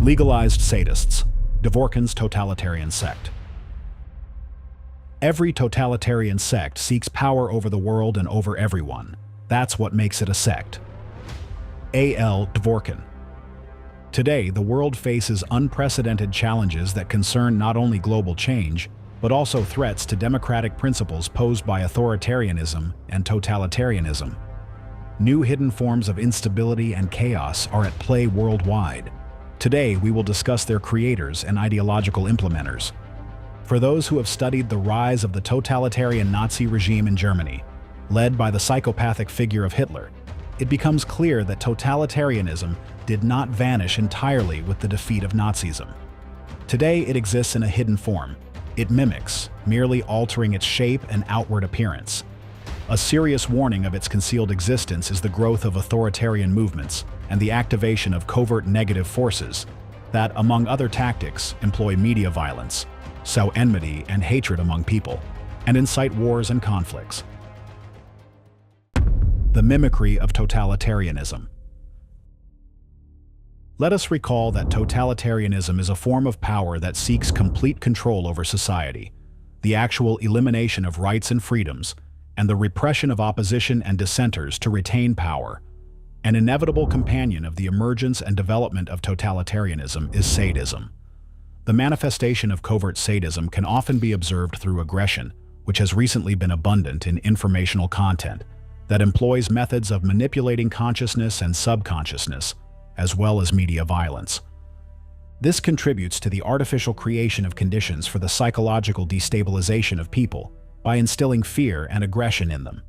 Legalized sadists, Dworkin's totalitarian sect. Every totalitarian sect seeks power over the world and over everyone. That's what makes it a sect. A.L. Dworkin. Today, the world faces unprecedented challenges that concern not only global change, but also threats to democratic principles posed by authoritarianism and totalitarianism. New hidden forms of instability and chaos are at play worldwide. Today, we will discuss their creators and ideological implementers. For those who have studied the rise of the totalitarian Nazi regime in Germany, led by the psychopathic figure of Hitler, it becomes clear that totalitarianism did not vanish entirely with the defeat of Nazism. Today, it exists in a hidden form. It mimics, merely altering its shape and outward appearance. A serious warning of its concealed existence is the growth of authoritarian movements and the activation of covert negative forces that, among other tactics, employ media violence, sow enmity and hatred among people, and incite wars and conflicts. The mimicry of totalitarianism. Let us recall that totalitarianism is a form of power that seeks complete control over society, the actual elimination of rights and freedoms, and the repression of opposition and dissenters to retain power. An inevitable companion of the emergence and development of totalitarianism is sadism. The manifestation of covert sadism can often be observed through aggression, which has recently been abundant in informational content that employs methods of manipulating consciousness and subconsciousness, as well as media violence. This contributes to the artificial creation of conditions for the psychological destabilization of people by instilling fear and aggression in them.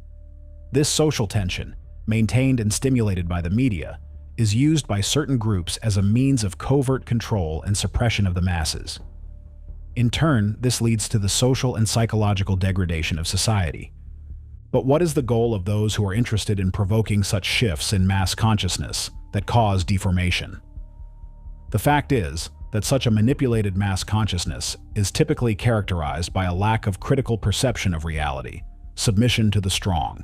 This social tension, maintained and stimulated by the media, is used by certain groups as a means of covert control and suppression of the masses. In turn, this leads to the social and psychological degradation of society. But what is the goal of those who are interested in provoking such shifts in mass consciousness that cause deformation? The fact is that such a manipulated mass consciousness is typically characterized by a lack of critical perception of reality, submission to the strong,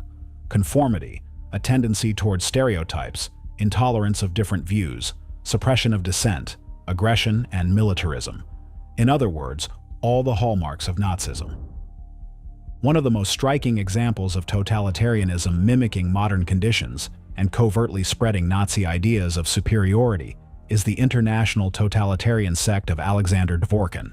conformity, a tendency towards stereotypes, intolerance of different views, suppression of dissent, aggression, and militarism. In other words, all the hallmarks of Nazism. One of the most striking examples of totalitarianism mimicking modern conditions and covertly spreading Nazi ideas of superiority is the international totalitarian sect of Alexandar Dworkin.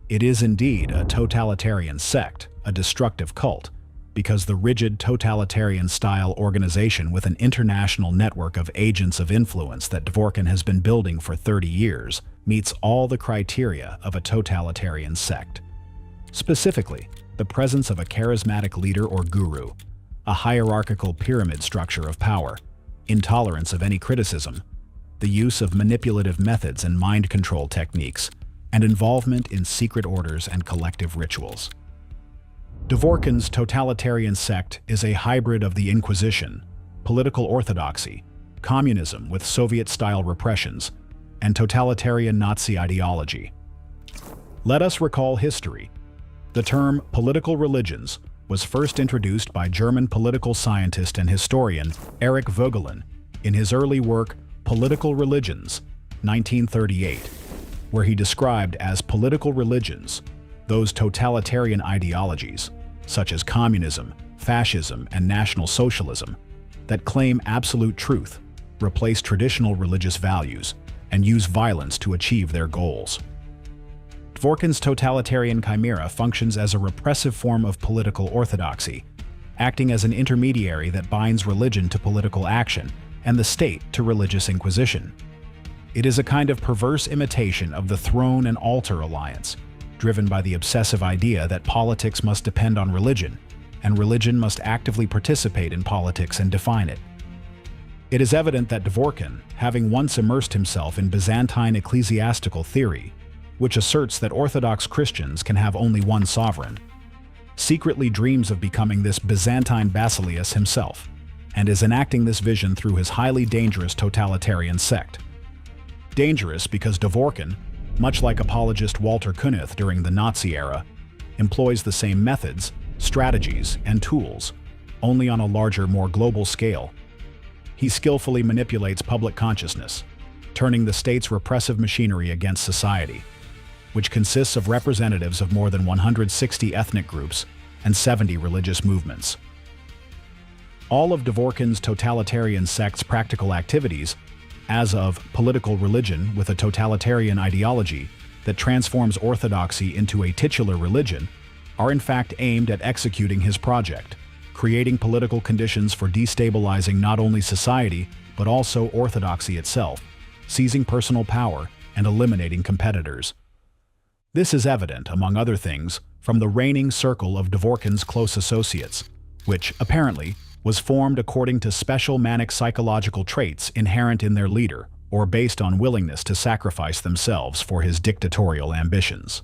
It is indeed a totalitarian sect, a destructive cult, because the rigid totalitarian-style organization with an international network of agents of influence that Dworkin has been building for 30 years meets all the criteria of a totalitarian sect. Specifically, the presence of a charismatic leader or guru, a hierarchical pyramid structure of power, intolerance of any criticism, the use of manipulative methods and mind control techniques, and involvement in secret orders and collective rituals. Dworkin's totalitarian sect is a hybrid of the Inquisition, political orthodoxy, communism with Soviet-style repressions, and totalitarian Nazi ideology. Let us recall history. The term political religions was first introduced by German political scientist and historian Erich Voegelin in his early work Political Religions, 1938, where he described as political religions those totalitarian ideologies, such as communism, fascism, and National Socialism, that claim absolute truth, replace traditional religious values, and use violence to achieve their goals. Dworkin's totalitarian chimera functions as a repressive form of political orthodoxy, acting as an intermediary that binds religion to political action and the state to religious inquisition. It is a kind of perverse imitation of the throne and altar alliance, driven by the obsessive idea that politics must depend on religion, and religion must actively participate in politics and define it. It is evident that Dworkin, having once immersed himself in Byzantine ecclesiastical theory, which asserts that Orthodox Christians can have only one sovereign, secretly dreams of becoming this Byzantine basileus himself, and is enacting this vision through his highly dangerous totalitarian sect. Dangerous because Dworkin, much like apologist Wалтер Кюннет during the Nazi era, employs the same methods, strategies, and tools, only on a larger, more global scale. He skillfully manipulates public consciousness, turning the state's repressive machinery against society, which consists of representatives of more than 160 ethnic groups and 70 religious movements. All of Dworkin's totalitarian sect's practical activities, as of political religion with a totalitarian ideology that transforms orthodoxy into a titular religion, are in fact aimed at executing his project, creating political conditions for destabilizing not only society but also orthodoxy itself, seizing personal power and eliminating competitors. This is evident, among other things, from the reigning circle of Dworkin's close associates, which, apparently, was formed according to special manic psychological traits inherent in their leader or based on willingness to sacrifice themselves for his dictatorial ambitions.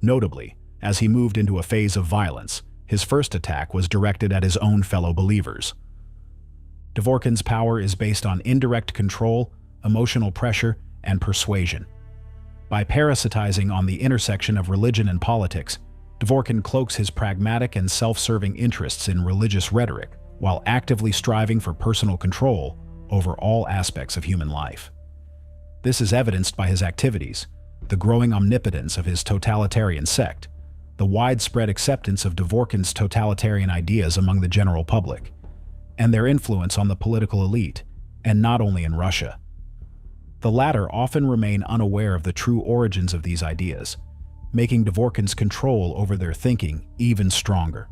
Notably, as he moved into a phase of violence, his first attack was directed at his own fellow believers. Dworkin's power is based on indirect control, emotional pressure, and persuasion. By parasitizing on the intersection of religion and politics, Dworkin cloaks his pragmatic and self-serving interests in religious rhetoric while actively striving for personal control over all aspects of human life. This is evidenced by his activities, the growing omnipotence of his totalitarian sect, the widespread acceptance of Dworkin's totalitarian ideas among the general public, and their influence on the political elite, and not only in Russia. The latter often remain unaware of the true origins of these ideas, making Dworkin's control over their thinking even stronger.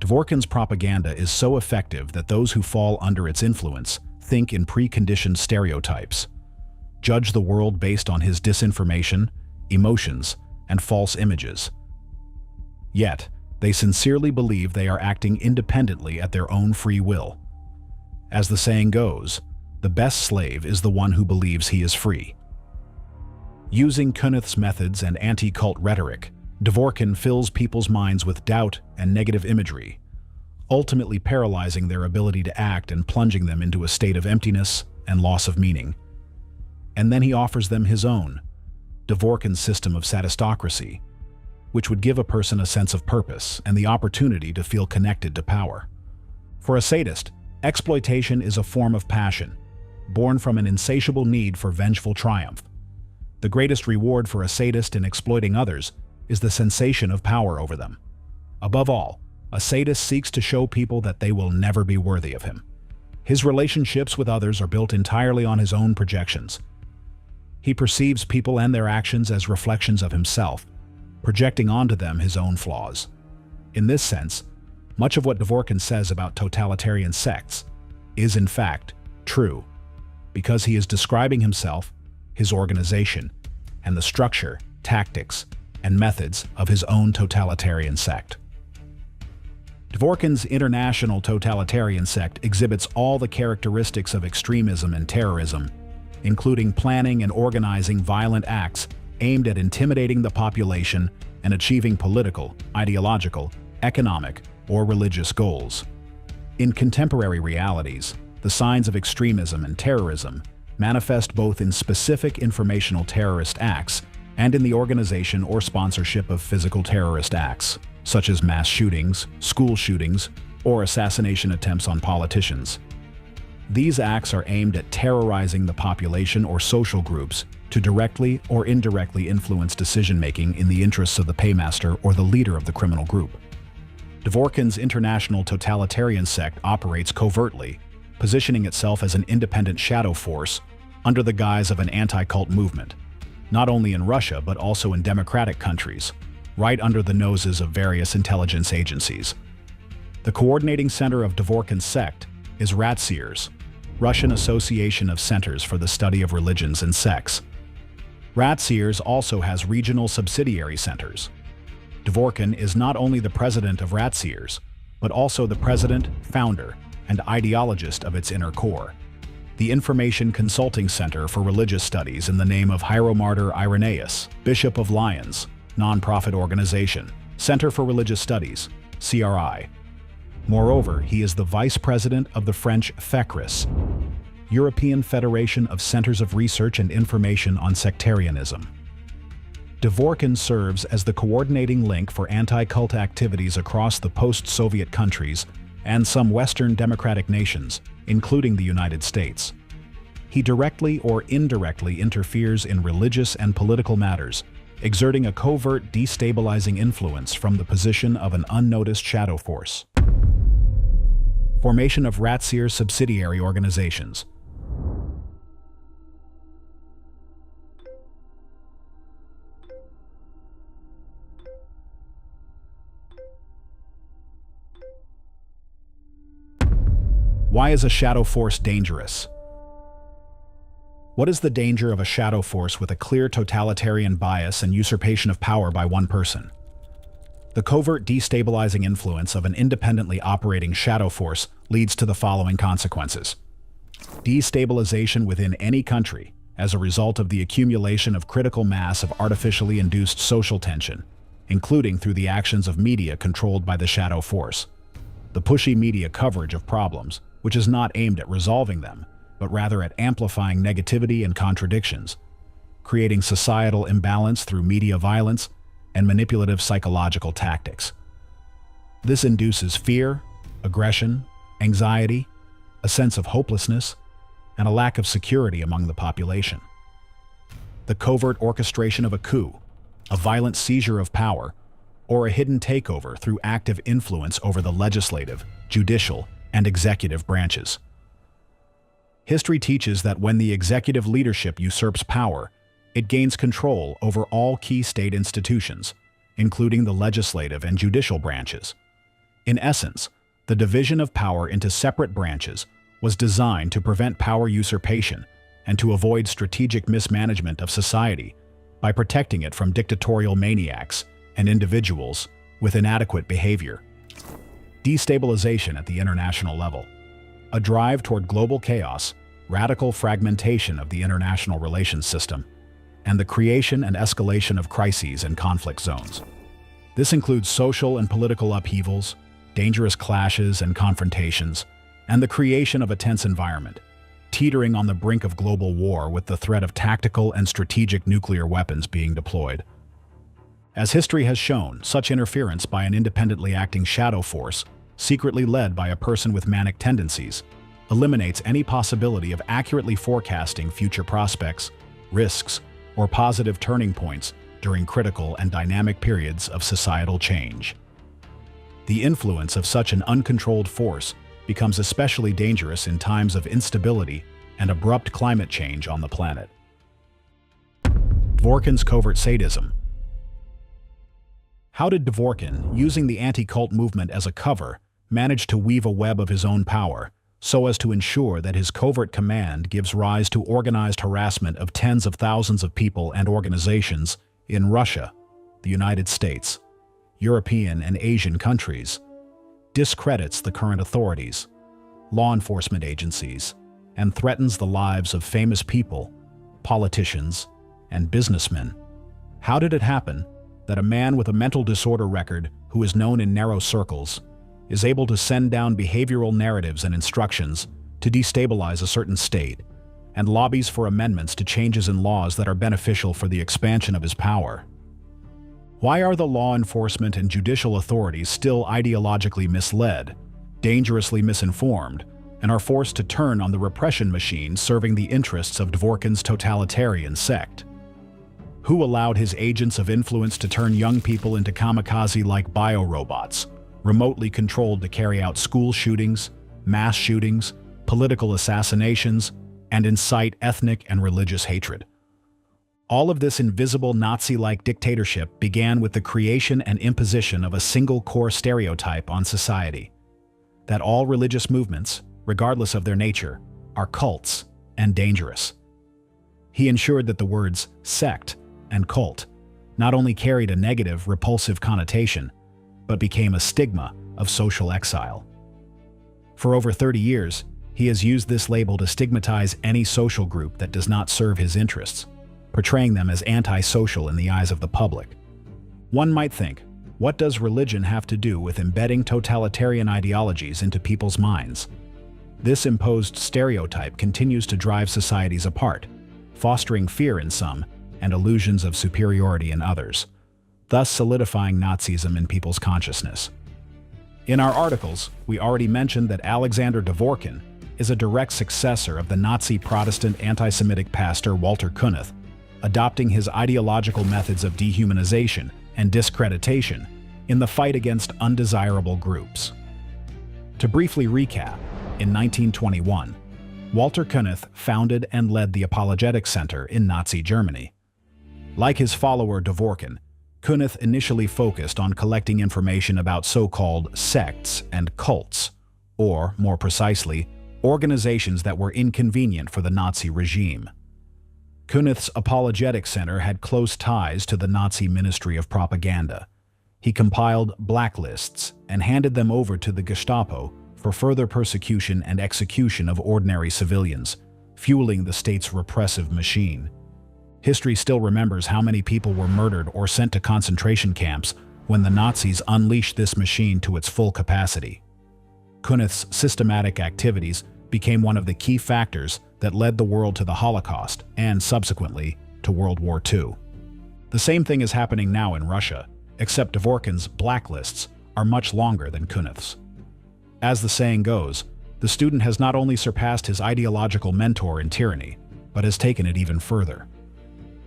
Dworkin's propaganda is so effective that those who fall under its influence think in preconditioned stereotypes, judge the world based on his disinformation, emotions, and false images. Yet, they sincerely believe they are acting independently at their own free will. As the saying goes, the best slave is the one who believes he is free. Using Kюnnet's methods and anti-cult rhetoric, Dworkin fills people's minds with doubt and negative imagery, ultimately paralyzing their ability to act and plunging them into a state of emptiness and loss of meaning. And then he offers them his own, Dworkin's system of sadistocracy, which would give a person a sense of purpose and the opportunity to feel connected to power. For a sadist, exploitation is a form of passion, born from an insatiable need for vengeful triumph. The greatest reward for a sadist in exploiting others is the sensation of power over them. Above all, a sadist seeks to show people that they will never be worthy of him. His relationships with others are built entirely on his own projections. He perceives people and their actions as reflections of himself, projecting onto them his own flaws. In this sense, much of what Dworkin says about totalitarian sects is in fact true, because he is describing himself, his organization, and the structure, tactics, and methods of his own totalitarian sect. Dworkin's international totalitarian sect exhibits all the characteristics of extremism and terrorism, including planning and organizing violent acts aimed at intimidating the population and achieving political, ideological, economic, or religious goals. In contemporary realities, the signs of extremism and terrorism manifest both in specific informational terrorist acts and in the organization or sponsorship of physical terrorist acts, such as mass shootings, school shootings, or assassination attempts on politicians. These acts are aimed at terrorizing the population or social groups to directly or indirectly influence decision-making in the interests of the paymaster or the leader of the criminal group. Dworkin's international totalitarian sect operates covertly, positioning itself as an independent shadow force under the guise of an anti-cult movement, not only in Russia but also in democratic countries, right under the noses of various intelligence agencies. The coordinating center of Dworkin's sect is Ratsirs, Russian Association of Centers for the Study of Religions and Sects. Ratsirs also has regional subsidiary centers. Dworkin is not only the president of Ratsirs, but also the president, founder, and ideologist of its inner core, the Information Consulting Center for Religious Studies in the name of Hieromartyr Irenaeus, Bishop of Lyons, nonprofit organization, Center for Religious Studies, CRI. Moreover, he is the vice president of the French FECRIS, European Federation of Centers of Research and Information on Sectarianism. Dworkin serves as the coordinating link for anti-cult activities across the post-Soviet countries and some Western democratic nations, including the United States. he directly or indirectly interferes in religious and political matters, exerting a covert, destabilizing influence from the position of an unnoticed shadow force. Formation of Ratzier subsidiary organizations. Why is a shadow force dangerous? What is the danger of a shadow force with a clear totalitarian bias and usurpation of power by one person? The covert destabilizing influence of an independently operating shadow force leads to the following consequences. Destabilization within any country as a result of the accumulation of critical mass of artificially induced social tension, including through the actions of media controlled by the shadow force. The pushy media coverage of problems, which is not aimed at resolving them, but rather at amplifying negativity and contradictions, creating societal imbalance through media violence and manipulative psychological tactics. This induces fear, aggression, anxiety, a sense of hopelessness, and a lack of security among the population. The covert orchestration of a coup, a violent seizure of power, or a hidden takeover through active influence over the legislative, judicial, and executive branches. History teaches that when the executive leadership usurps power, it gains control over all key state institutions, including the legislative and judicial branches. In essence, the division of power into separate branches was designed to prevent power usurpation and to avoid strategic mismanagement of society by protecting it from dictatorial maniacs and individuals with inadequate behavior. Destabilization at the international level. A drive toward global chaos, radical fragmentation of the international relations system, and the creation and escalation of crises and conflict zones. This includes social and political upheavals, dangerous clashes and confrontations, and the creation of a tense environment, teetering on the brink of global war with the threat of tactical and strategic nuclear weapons being deployed. As history has shown, such interference by an independently acting shadow force, secretly led by a person with manic tendencies, eliminates any possibility of accurately forecasting future prospects, risks, or positive turning points during critical and dynamic periods of societal change. The influence of such an uncontrolled force becomes especially dangerous in times of instability and abrupt climate change on the planet. Dworkin's covert sadism. How did Dworkin, using the anti-cult movement as a cover, manage to weave a web of his own power, so as to ensure that his covert command gives rise to organized harassment of tens of thousands of people and organizations in Russia, the United States, European and Asian countries, discredits the current authorities, law enforcement agencies, and threatens the lives of famous people, politicians, and businessmen? How did it happen that a man with a mental disorder record who is known in narrow circles is able to send down behavioral narratives and instructions to destabilize a certain state and lobbies for amendments to changes in laws that are beneficial for the expansion of his power? Why are the law enforcement and judicial authorities still ideologically misled, dangerously misinformed, and are forced to turn on the repression machine serving the interests of Dworkin's totalitarian sect? Who allowed his agents of influence to turn young people into kamikaze-like biorobots, remotely controlled to carry out school shootings, mass shootings, political assassinations, and incite ethnic and religious hatred? All of this invisible Nazi-like dictatorship began with the creation and imposition of a single core stereotype on society: that all religious movements, regardless of their nature, are cults and dangerous. He ensured that the words sect and cult not only carried a negative, repulsive connotation, but became a stigma of social exile. For over 30 years, he has used this label to stigmatize any social group that does not serve his interests, portraying them as antisocial in the eyes of the public. One might think, what does religion have to do with embedding totalitarian ideologies into people's minds? This imposed stereotype continues to drive societies apart, fostering fear in some and illusions of superiority in others, thus solidifying Nazism in people's consciousness. In our articles, we already mentioned that Alexandr Dvorkin is a direct successor of the Nazi Protestant anti-Semitic pastor Wалтер Kюннет, adopting his ideological methods of dehumanization and discreditation in the fight against undesirable groups. To briefly recap, in 1921, Wалтер Kюnнет founded and led the Apologetic Center in Nazi Germany. Like his follower Dvorkin, Kюnnet initially focused on collecting information about so-called sects and cults, or, more precisely, organizations that were inconvenient for the Nazi regime. Künet's Apologetic Center had close ties to the Nazi Ministry of Propaganda. He compiled blacklists and handed them over to the Gestapo for further persecution and execution of ordinary civilians, fueling the state's repressive machine. History still remembers how many people were murdered or sent to concentration camps when the Nazis unleashed this machine to its full capacity. Künet's systematic activities became one of the key factors that led the world to the Holocaust and, subsequently, to World War II. The same thing is happening now in Russia, except Dvorkin's blacklists are much longer than Künet's. As the saying goes, the student has not only surpassed his ideological mentor in tyranny, but has taken it even further.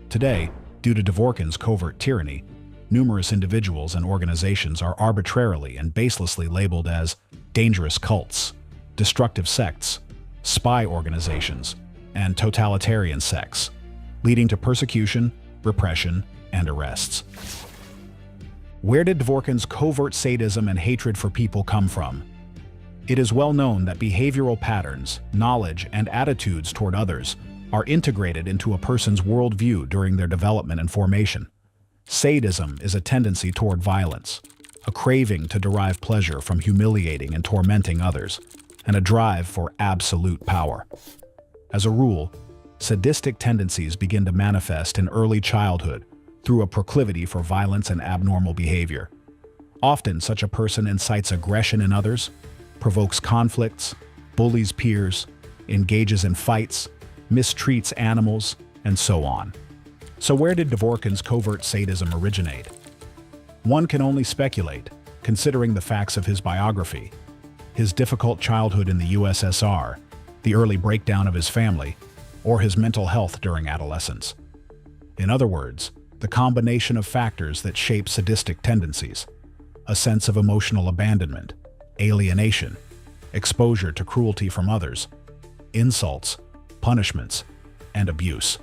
Today, due to Dvorkin's covert tyranny, numerous individuals and organizations are arbitrarily and baselessly labeled as dangerous cults, destructive sects, spy organizations, and totalitarian sects, leading to persecution, repression, and arrests. Where did Dvorkin's covert sadism and hatred for people come from? It is well known that behavioral patterns, knowledge, and attitudes toward others are integrated into a person's worldview during their development and formation. Sadism is a tendency toward violence, a craving to derive pleasure from humiliating and tormenting others, and a drive for absolute power. As a rule, sadistic tendencies begin to manifest in early childhood through a proclivity for violence and abnormal behavior. Often, such a person incites aggression in others, provokes conflicts, bullies peers, engages in fights, mistreats animals, and so on. So where did Dvorkin's covert sadism originate? One can only speculate, considering the facts of his biography, his difficult childhood in the USSR, the early breakdown of his family, or his mental health during adolescence. In other words, the combination of factors that shape sadistic tendencies, a sense of emotional abandonment, alienation, exposure to cruelty from others, insults, punishments, and abuse.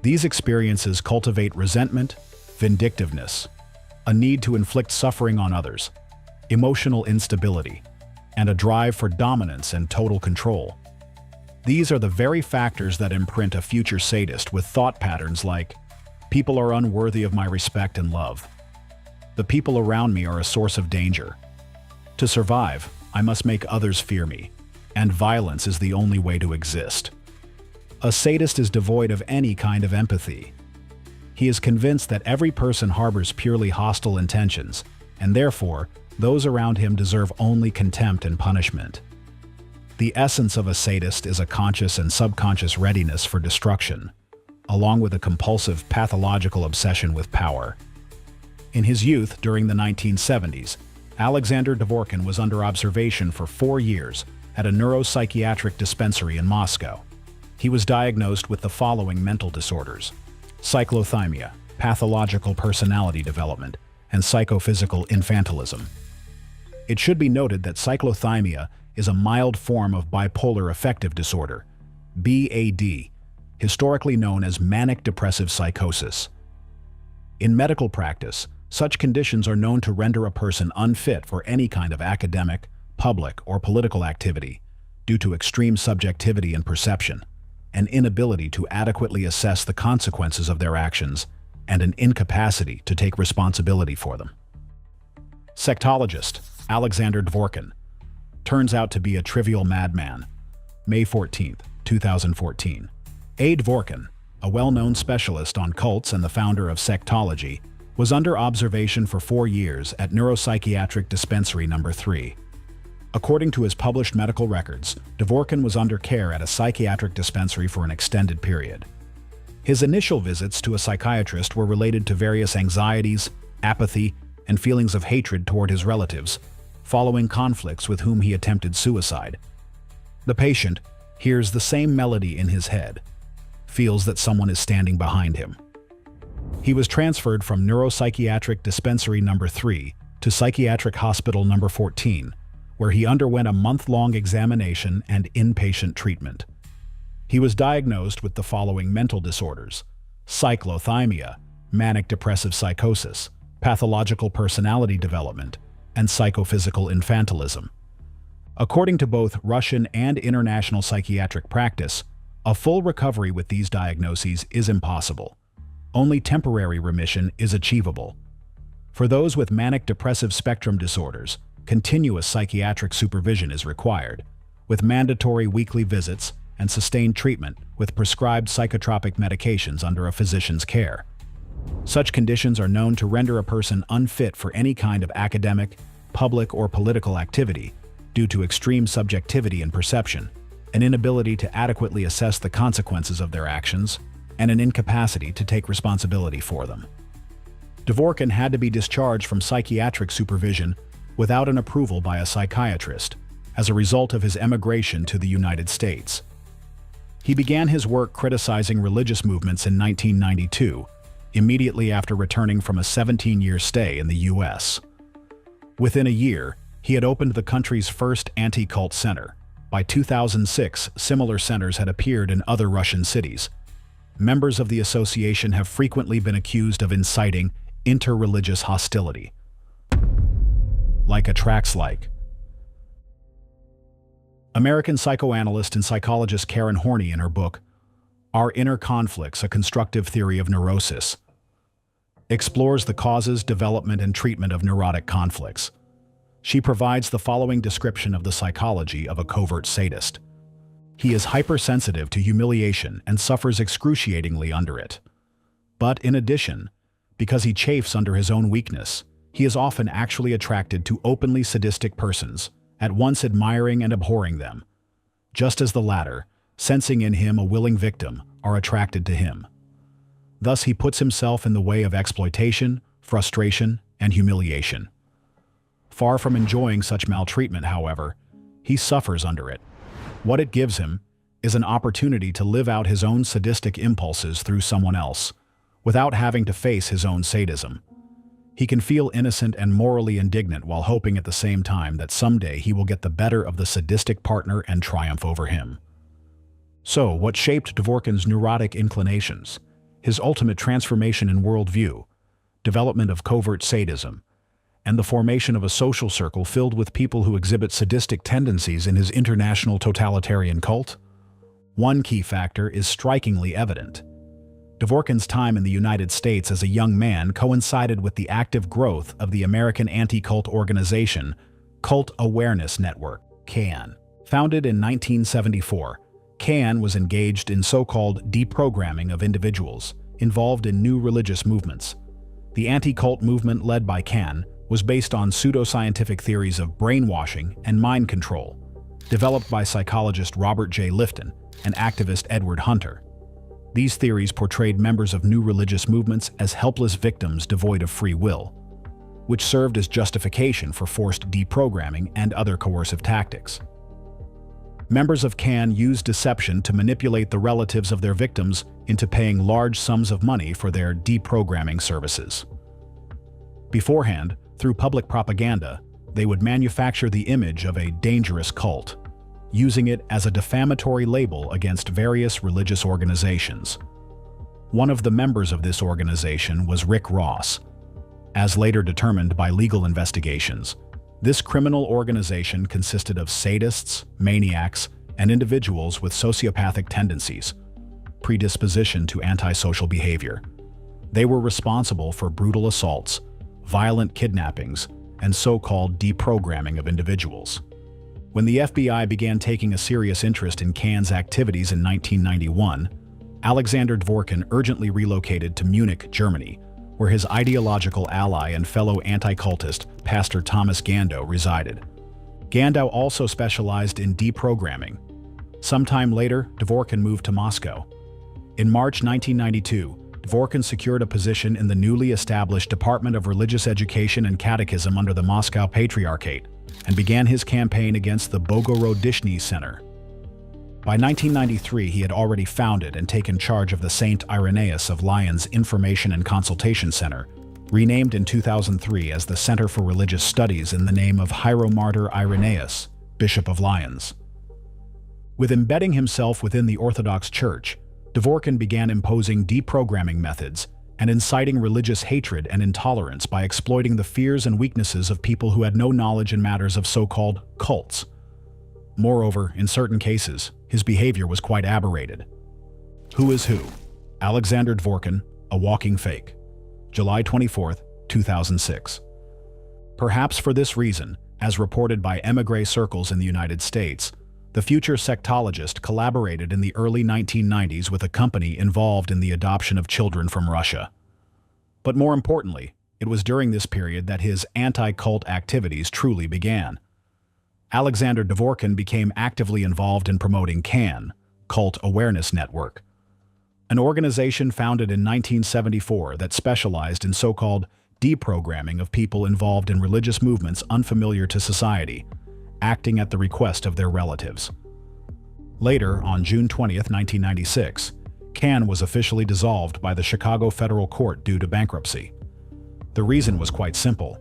These experiences cultivate resentment, vindictiveness, a need to inflict suffering on others, emotional instability, and a drive for dominance and total control. These are the very factors that imprint a future sadist with thought patterns like, people are unworthy of my respect and love. The people around me are a source of danger. To survive, I must make others fear me, and violence is the only way to exist. A sadist is devoid of any kind of empathy. He is convinced that every person harbors purely hostile intentions, and therefore, those around him deserve only contempt and punishment. The essence of a sadist is a conscious and subconscious readiness for destruction, along with a compulsive pathological obsession with power. In his youth, during the 1970s, Alexander Dvorkin was under observation for 4 years at a neuropsychiatric dispensary in Moscow. He was diagnosed with the following mental disorders: cyclothymia, pathological personality development, and psychophysical infantilism. It should be noted that cyclothymia is a mild form of bipolar affective disorder, BAD, historically known as manic depressive psychosis. In medical practice, such conditions are known to render a person unfit for any kind of academic, public, or political activity due to extreme subjectivity and perception, an inability to adequately assess the consequences of their actions, and an incapacity to take responsibility for them. Sectologist Alexandar Dvorkin turns out to be a trivial madman. May 14, 2014. A. Dvorkin, a well-known specialist on cults and the founder of sectology, was under observation for 4 years at Neuropsychiatric Dispensary No. 3. According to his published medical records, Dvorkin was under care at a psychiatric dispensary for an extended period. His initial visits to a psychiatrist were related to various anxieties, apathy, and feelings of hatred toward his relatives, following conflicts with whom he attempted suicide. The patient hears the same melody in his head, feels that someone is standing behind him. He was transferred from Neuropsychiatric Dispensary number 3 to Psychiatric Hospital number 14, where he underwent a month-long examination and inpatient treatment. He was diagnosed with the following mental disorders: cyclothymia, manic depressive psychosis, pathological personality development, and psychophysical infantilism. According to both Russian and international psychiatric practice, a full recovery with these diagnoses is impossible. Only temporary remission is achievable. For those with manic depressive spectrum disorders, continuous psychiatric supervision is required, with mandatory weekly visits and sustained treatment with prescribed psychotropic medications under a physician's care. Such conditions are known to render a person unfit for any kind of academic, public, or political activity due to extreme subjectivity and perception, an inability to adequately assess the consequences of their actions, and an incapacity to take responsibility for them. Dvorkin had to be discharged from psychiatric supervision without an approval by a psychiatrist as a result of his emigration to the United States. He began his work criticizing religious movements in 1992, immediately after returning from a 17-year stay in the U.S. Within a year, he had opened the country's first anti-cult center. By 2006, similar centers had appeared in other Russian cities. Members of the association have frequently been accused of inciting inter-religious hostility. Like attracts like. American psychoanalyst and psychologist Karen Horney, in her book, Our Inner Conflicts, A Constructive Theory of Neurosis, explores the causes, development, and treatment of neurotic conflicts. She provides the following description of the psychology of a covert sadist. He is hypersensitive to humiliation and suffers excruciatingly under it. But in addition, because he chafes under his own weakness, he is often actually attracted to openly sadistic persons, at once admiring and abhorring them, just as the latter, sensing in him a willing victim, are attracted to him. Thus he puts himself in the way of exploitation, frustration, and humiliation. Far from enjoying such maltreatment, however, he suffers under it. What it gives him is an opportunity to live out his own sadistic impulses through someone else, without having to face his own sadism. He can feel innocent and morally indignant while hoping at the same time that someday he will get the better of the sadistic partner and triumph over him. So, what shaped Dvorkin's neurotic inclinations, his ultimate transformation in worldview, development of covert sadism, and the formation of a social circle filled with people who exhibit sadistic tendencies in his international totalitarian cult? One key factor is strikingly evident. Dvorkin's time in the United States as a young man coincided with the active growth of the American anti-cult organization Cult Awareness Network, CAN. Founded in 1974, CAN was engaged in so-called deprogramming of individuals involved in new religious movements. The anti-cult movement led by CAN was based on pseudoscientific theories of brainwashing and mind control, developed by psychologist Robert J. Lifton and activist Edward Hunter. These theories portrayed members of new religious movements as helpless victims devoid of free will, which served as justification for forced deprogramming and other coercive tactics. Members of CAN used deception to manipulate the relatives of their victims into paying large sums of money for their deprogramming services. Beforehand, through public propaganda, they would manufacture the image of a dangerous cult, using it as a defamatory label against various religious organizations. One of the members of this organization was Rick Ross. As later determined by legal investigations, this criminal organization consisted of sadists, maniacs, and individuals with sociopathic tendencies, predisposition to antisocial behavior. They were responsible for brutal assaults, violent kidnappings, and so-called deprogramming of individuals. When the FBI began taking a serious interest in CAN's activities in 1991, Alexandr Dvorkin urgently relocated to Munich, Germany, where his ideological ally and fellow anti-cultist, Pastor Thomas Gandau, resided. Gandau also specialized in deprogramming. Sometime later, Dvorkin moved to Moscow. In March 1992, Dvorkin secured a position in the newly established Department of Religious Education and Catechism under the Moscow Patriarchate and began his campaign against the Bogorodishny Center. By 1993, he had already founded and taken charge of the St. Irenaeus of Lyons Information and Consultation Center, renamed in 2003 as the Center for Religious Studies in the name of Hieromartyr Irenaeus, Bishop of Lyons. With embedding himself within the Orthodox Church, Dvorkin began imposing deprogramming methods and inciting religious hatred and intolerance by exploiting the fears and weaknesses of people who had no knowledge in matters of so-called cults. Moreover, in certain cases, his behavior was quite aberrated. Who is who? Alexandar Dvorkin, a walking fake. July 24, 2006. Perhaps for this reason, as reported by émigré circles in the United States, the future sectologist collaborated in the early 1990s with a company involved in the adoption of children from Russia. But more importantly, it was during this period that his anti-cult activities truly began. Alexandar Dvorkin became actively involved in promoting CAN, Cult Awareness Network, an organization founded in 1974 that specialized in so-called deprogramming of people involved in religious movements unfamiliar to society, acting at the request of their relatives. Later, on June 20, 1996, CAN was officially dissolved by the Chicago Federal Court due to bankruptcy. The reason was quite simple.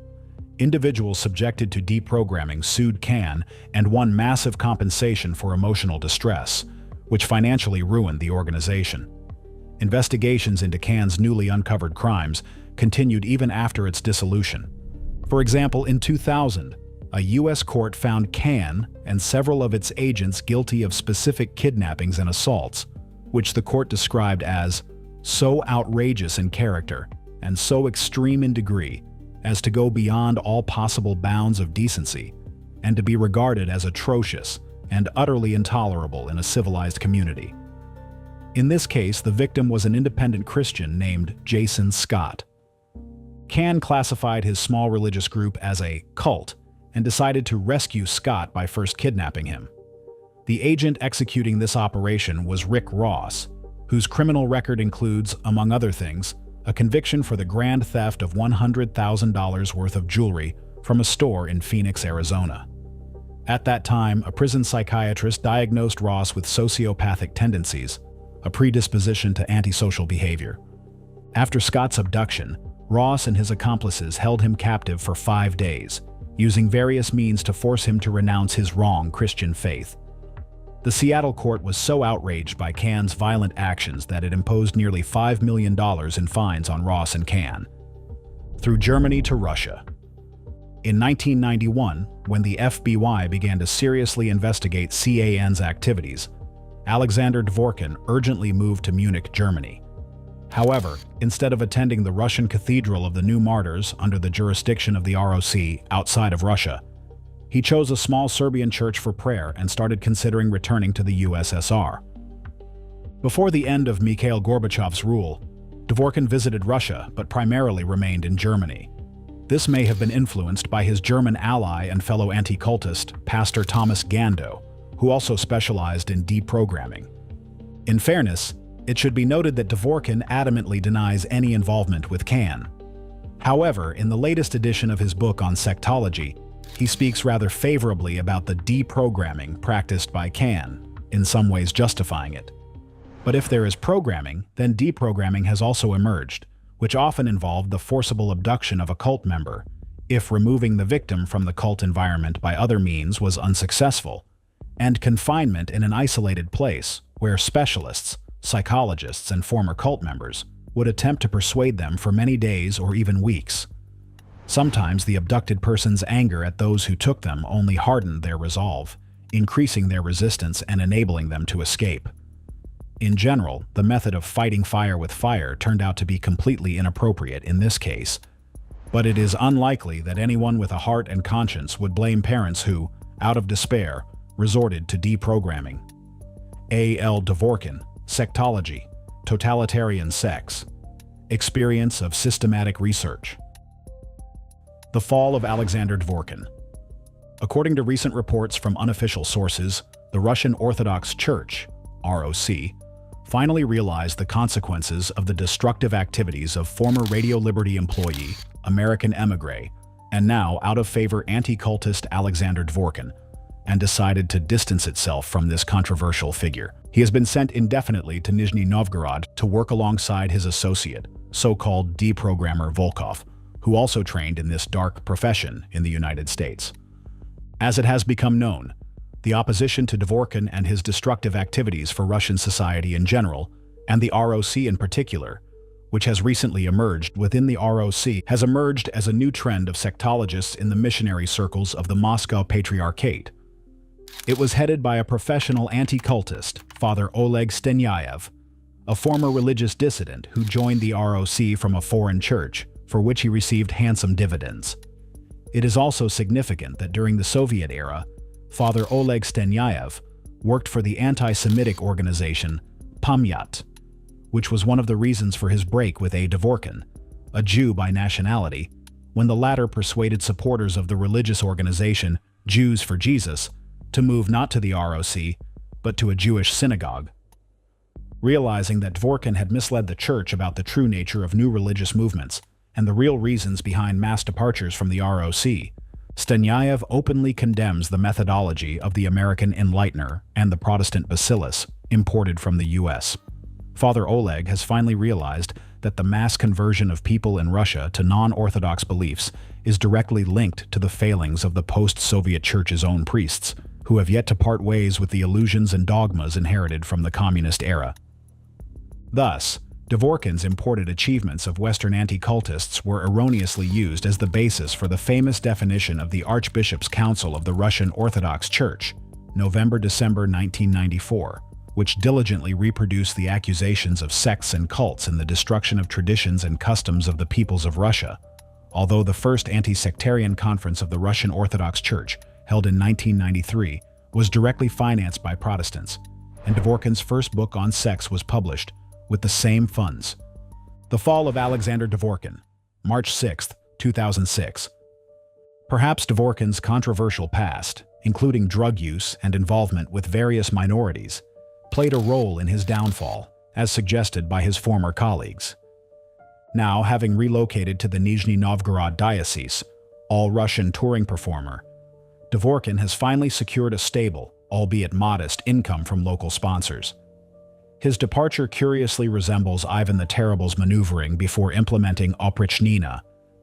Individuals subjected to deprogramming sued CAN and won massive compensation for emotional distress, which financially ruined the organization. Investigations into CAN's newly uncovered crimes continued even after its dissolution. For example, in 2000, a U.S. court found CAN and several of its agents guilty of specific kidnappings and assaults, which the court described as so outrageous in character and so extreme in degree as to go beyond all possible bounds of decency and to be regarded as atrocious and utterly intolerable in a civilized community. In this case, the victim was an independent Christian named Jason Scott. CAN classified his small religious group as a cult and decided to rescue Scott by first kidnapping him. The agent executing this operation was Rick Ross, whose criminal record includes, among other things, a conviction for the grand theft of $100,000 worth of jewelry from a store in Phoenix, Arizona. At that time, a prison psychiatrist diagnosed Ross with sociopathic tendencies, a predisposition to antisocial behavior. After Scott's abduction, Ross and his accomplices held him captive for 5 days, using various means to force him to renounce his wrong Christian faith. The Seattle court was so outraged by CAN's violent actions that it imposed nearly $5 million in fines on Ross and CAN. Through Germany to Russia. In 1991, when the FBI began to seriously investigate CAN's activities, Alexandar Dvorkin urgently moved to Munich, Germany. However, instead of attending the Russian Cathedral of the New Martyrs under the jurisdiction of the ROC outside of Russia, he chose a small Serbian church for prayer and started considering returning to the USSR. Before the end of Mikhail Gorbachev's rule, Dvorkin visited Russia but primarily remained in Germany. This may have been influenced by his German ally and fellow anti-cultist, Pastor Thomas Gando, who also specialized in deprogramming. In fairness, it should be noted that Dvorkin adamantly denies any involvement with CAN. However, in the latest edition of his book on sectology, he speaks rather favorably about the deprogramming practiced by CAN, in some ways justifying it. But if there is programming, then deprogramming has also emerged, which often involved the forcible abduction of a cult member, if removing the victim from the cult environment by other means was unsuccessful, and confinement in an isolated place where specialists, psychologists, and former cult members would attempt to persuade them for many days or even weeks. Sometimes the abducted person's anger at those who took them only hardened their resolve, increasing their resistance and enabling them to escape. In general, the method of fighting fire with fire turned out to be completely inappropriate in this case, but it is unlikely that anyone with a heart and conscience would blame parents who, out of despair, resorted to deprogramming. A. L. Dvorkin, Sectology, Totalitarian Sects, Experience of Systematic Research. The fall of Alexandar Dvorkin. According to recent reports from unofficial sources, the Russian Orthodox Church, ROC, finally realized the consequences of the destructive activities of former Radio Liberty employee, American émigré, and now out-of-favor anti-cultist Alexandar Dvorkin, and decided to distance itself from this controversial figure. He has been sent indefinitely to Nizhny Novgorod to work alongside his associate, so-called deprogrammer Volkov, who also trained in this dark profession in the United States. As it has become known, the opposition to Dvorkin and his destructive activities for Russian society in general, and the ROC in particular, which has recently emerged within the ROC, has emerged as a new trend of sectologists in the missionary circles of the Moscow Patriarchate. It was headed by a professional anti-cultist, Father Oleg Stenyayev, a former religious dissident who joined the ROC from a foreign church, for which he received handsome dividends. It is also significant that during the Soviet era, Father Oleg Stenyayev worked for the anti-Semitic organization Pamyat, which was one of the reasons for his break with Dvorkin, a Jew by nationality, when the latter persuaded supporters of the religious organization Jews for Jesus to move not to the ROC, but to a Jewish synagogue. Realizing that Dvorkin had misled the church about the true nature of new religious movements and the real reasons behind mass departures from the ROC, Stenyayev openly condemns the methodology of the American Enlightener and the Protestant bacillus imported from the US. Father Oleg has finally realized that the mass conversion of people in Russia to non-Orthodox beliefs is directly linked to the failings of the post-Soviet Church's own priests, who have yet to part ways with the illusions and dogmas inherited from the communist era. Thus, Dvorkin's imported achievements of Western anti-cultists were erroneously used as the basis for the famous definition of the Archbishop's Council of the Russian Orthodox Church, November-December 1994, which diligently reproduced the accusations of sects and cults in the destruction of traditions and customs of the peoples of Russia. Although the first anti-sectarian conference of the Russian Orthodox Church, held in 1993, was directly financed by Protestants, and Dvorkin's first book on sects was published with the same funds. The Fall of Alexander Dvorkin, March 6, 2006. Perhaps Dvorkin's controversial past, including drug use and involvement with various minorities, played a role in his downfall, as suggested by his former colleagues. Now, having relocated to the Nizhny Novgorod diocese, all-Russian touring performer, Dvorkin has finally secured a stable, albeit modest, income from local sponsors. His departure curiously resembles Ivan the Terrible's maneuvering before implementing Oprichnina,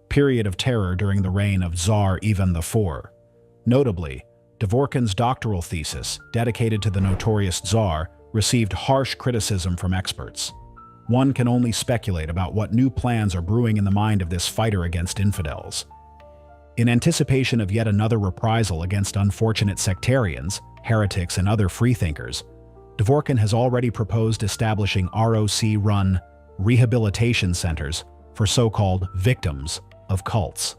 period of terror during the reign of Tsar Ivan IV. Notably, Dvorkin's doctoral thesis, dedicated to the notorious Tsar, received harsh criticism from experts. One can only speculate about what new plans are brewing in the mind of this fighter against infidels. In anticipation of yet another reprisal against unfortunate sectarians, heretics, and other freethinkers, Dvorkin has already proposed establishing ROC-run rehabilitation centers for so-called victims of cults.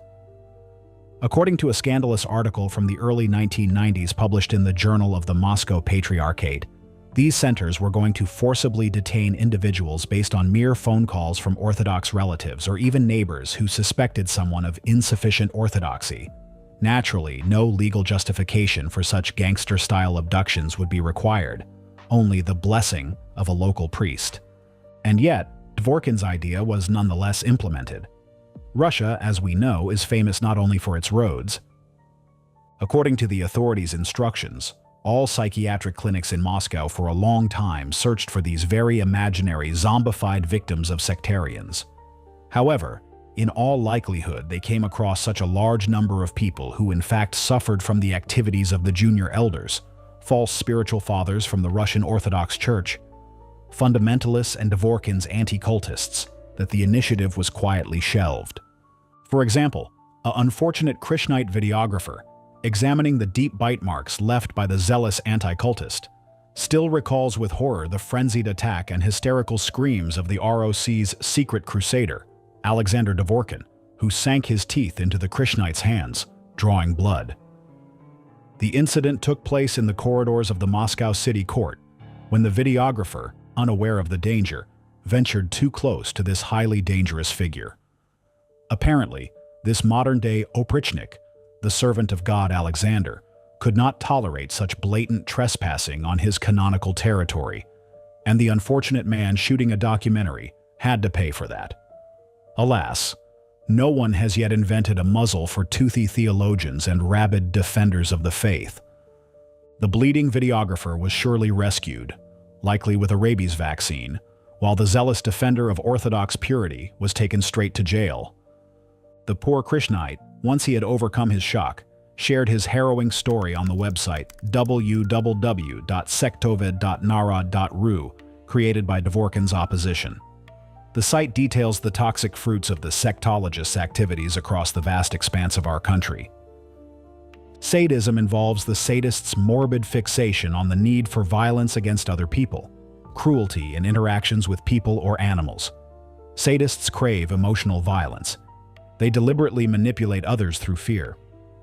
According to a scandalous article from the early 1990s published in the Journal of the Moscow Patriarchate, these centers were going to forcibly detain individuals based on mere phone calls from Orthodox relatives or even neighbors who suspected someone of insufficient orthodoxy. Naturally, no legal justification for such gangster-style abductions would be required, only the blessing of a local priest. And yet, Dvorkin's idea was nonetheless implemented. Russia, as we know, is famous not only for its roads. According to the authorities' instructions, all psychiatric clinics in Moscow for a long time searched for these very imaginary, zombified victims of sectarians. However, in all likelihood, they came across such a large number of people who in fact suffered from the activities of the junior elders, false spiritual fathers from the Russian Orthodox Church, fundamentalists, and Dvorkin's anti-cultists, that the initiative was quietly shelved. For example, an unfortunate Krishnite videographer, examining the deep bite marks left by the zealous anti-cultist, still recalls with horror the frenzied attack and hysterical screams of the ROC's secret crusader, Alexander Dvorkin, who sank his teeth into the Krishnite's hands, drawing blood. The incident took place in the corridors of the Moscow City Court, when the videographer, unaware of the danger, ventured too close to this highly dangerous figure. Apparently, this modern-day oprichnik, the servant of God Alexander, could not tolerate such blatant trespassing on his canonical territory, and the unfortunate man shooting a documentary had to pay for that. Alas, no one has yet invented a muzzle for toothy theologians and rabid defenders of the faith. The bleeding videographer was surely rescued, likely with a rabies vaccine, while the zealous defender of orthodox purity was taken straight to jail. The poor Krishnite, once he had overcome his shock, shared his harrowing story on the website www.sektovid.narod.ru, created by Dvorkin's opposition. The site details the toxic fruits of the sectologist's activities across the vast expanse of our country. Sadism involves the sadist's morbid fixation on the need for violence against other people, cruelty in interactions with people or animals. Sadists crave emotional violence. They deliberately manipulate others through fear.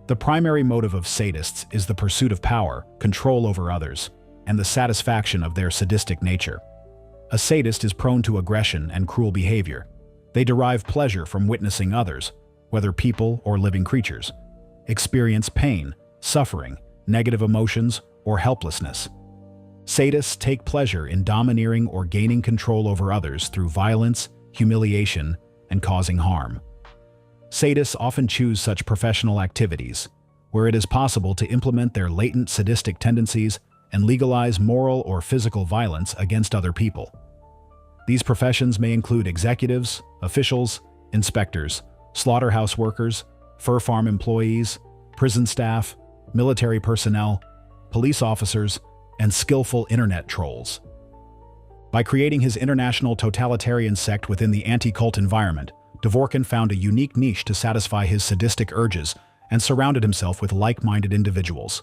The primary motive of sadists is the pursuit of power, control over others, and the satisfaction of their sadistic nature. A sadist is prone to aggression and cruel behavior. They derive pleasure from witnessing others, whether people or living creatures, experience pain, suffering, negative emotions, or helplessness. Sadists take pleasure in domineering or gaining control over others through violence, humiliation, and causing harm. Sadists often choose such professional activities, where it is possible to implement their latent sadistic tendencies and legalize moral or physical violence against other people. These professions may include executives, officials, inspectors, slaughterhouse workers, fur farm employees, prison staff, military personnel, police officers, and skillful internet trolls. By creating his international totalitarian sect within the anti-cult environment, Dvorkin found a unique niche to satisfy his sadistic urges and surrounded himself with like-minded individuals.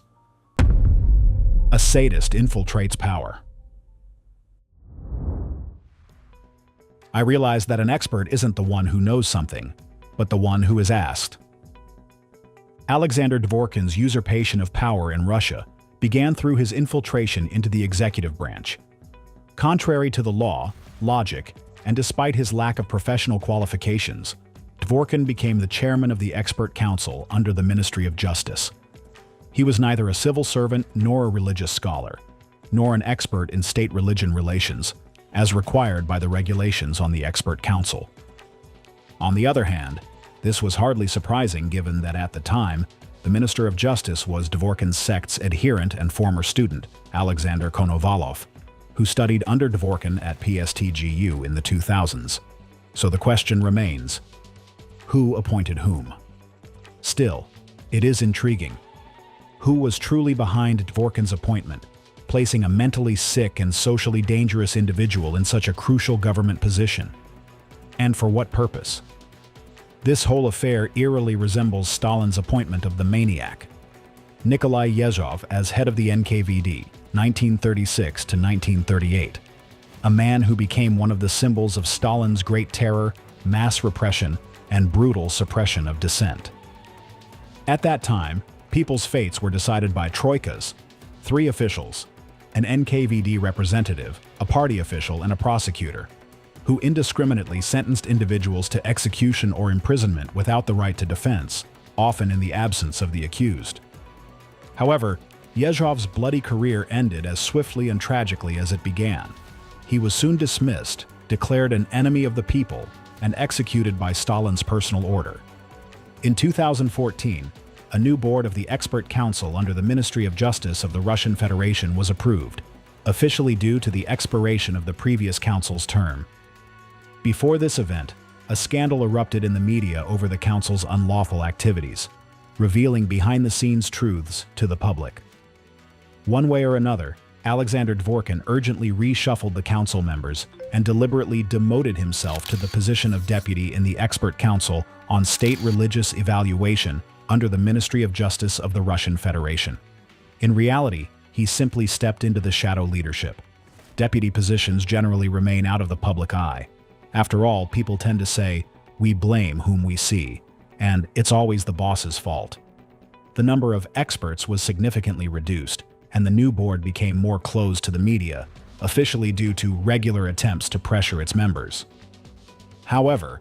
A sadist infiltrates power. I realized that an expert isn't the one who knows something, but the one who is asked. Alexander Dvorkin's usurpation of power in Russia began through his infiltration into the executive branch. Contrary to the law, logic, and despite his lack of professional qualifications, Dvorkin became the chairman of the expert council under the Ministry of Justice. He was neither a civil servant nor a religious scholar, nor an expert in state-religion relations, as required by the regulations on the expert council. On the other hand, this was hardly surprising given that at the time, the Minister of Justice was Dvorkin's sect's adherent and former student, Alexander Konovalov, who studied under Dvorkin at PSTGU in the 2000s. So the question remains, who appointed whom? Still, it is intriguing. Who was truly behind Dvorkin's appointment, placing a mentally sick and socially dangerous individual in such a crucial government position? And for what purpose? This whole affair eerily resembles Stalin's appointment of the maniac, Nikolai Yezhov, as head of the NKVD, 1936 to 1938, a man who became one of the symbols of Stalin's Great Terror, mass repression, and brutal suppression of dissent. At that time, people's fates were decided by troikas, 3 officials, an NKVD representative, a party official, and a prosecutor, who indiscriminately sentenced individuals to execution or imprisonment without the right to defense, often in the absence of the accused. However, Yezhov's bloody career ended as swiftly and tragically as it began. He was soon dismissed, declared an enemy of the people, and executed by Stalin's personal order. In 2014, a new board of the Expert Council under the Ministry of Justice of the Russian Federation was approved, officially due to the expiration of the previous council's term. Before this event, a scandal erupted in the media over the council's unlawful activities, revealing behind-the-scenes truths to the public. One way or another, Alexander Dvorkin urgently reshuffled the council members and deliberately demoted himself to the position of deputy in the Expert Council on State Religious Evaluation under the Ministry of Justice of the Russian Federation. In reality, he simply stepped into the shadow leadership. Deputy positions generally remain out of the public eye. After all, people tend to say, "We blame whom we see," and it's always the boss's fault. The number of experts was significantly reduced, and the new board became more closed to the media, officially due to regular attempts to pressure its members. However,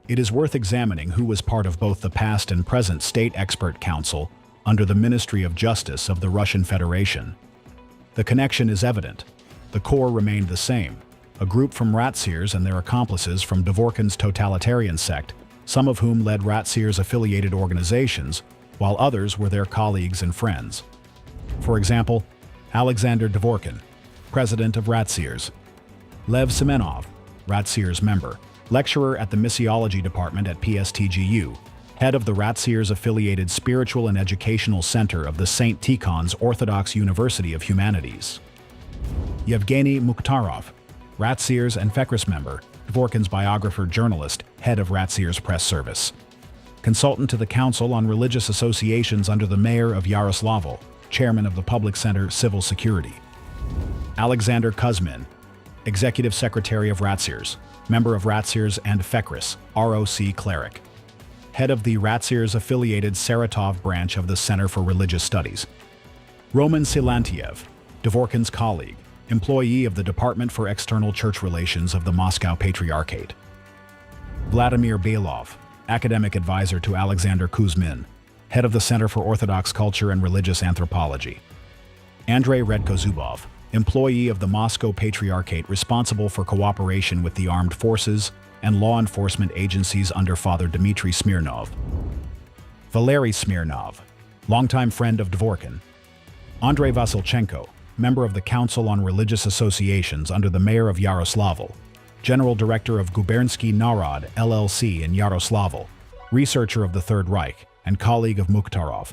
it is worth examining who was part of both the past and present State Expert Council under the Ministry of Justice of the Russian Federation. The connection is evident. The core remained the same, a group from Ratsirs and their accomplices from Dvorkin's totalitarian sect, some of whom led Ratsirs affiliated organizations, while others were their colleagues and friends. For example, Alexandr Dvorkin, president of Ratseers. Lev Semenov, Ratseers member, lecturer at the missiology department at PSTGU, head of the Ratseers-affiliated Spiritual and Educational Center of the St. Tikhon's Orthodox University of Humanities. Yevgeny Mukhtarov, Ratseers and Fekris member, Dvorkin's biographer, journalist, head of Ratseers Press Service. Consultant to the Council on Religious Associations under the Mayor of Yaroslavl, chairman of the Public Center Civil Security. Alexander Kuzmin, executive secretary of Ratseers, member of Ratseers and Fekris, ROC cleric. Head of the Ratseers-affiliated Saratov branch of the Center for Religious Studies. Roman Silantiev, Dvorkin's colleague, employee of the Department for External Church Relations of the Moscow Patriarchate. Vladimir Belov, academic advisor to Alexander Kuzmin, head of the Center for Orthodox Culture and Religious Anthropology. Andrei Redkozubov, employee of the Moscow Patriarchate responsible for cooperation with the armed forces and law enforcement agencies under Father Dmitry Smirnov. Valery Smirnov, longtime friend of Dvorkin. Andrei Vasilchenko, member of the Council on Religious Associations under the Mayor of Yaroslavl, General Director of Gubernsky Narod LLC in Yaroslavl, researcher of the Third Reich, and colleague of Mukhtarov.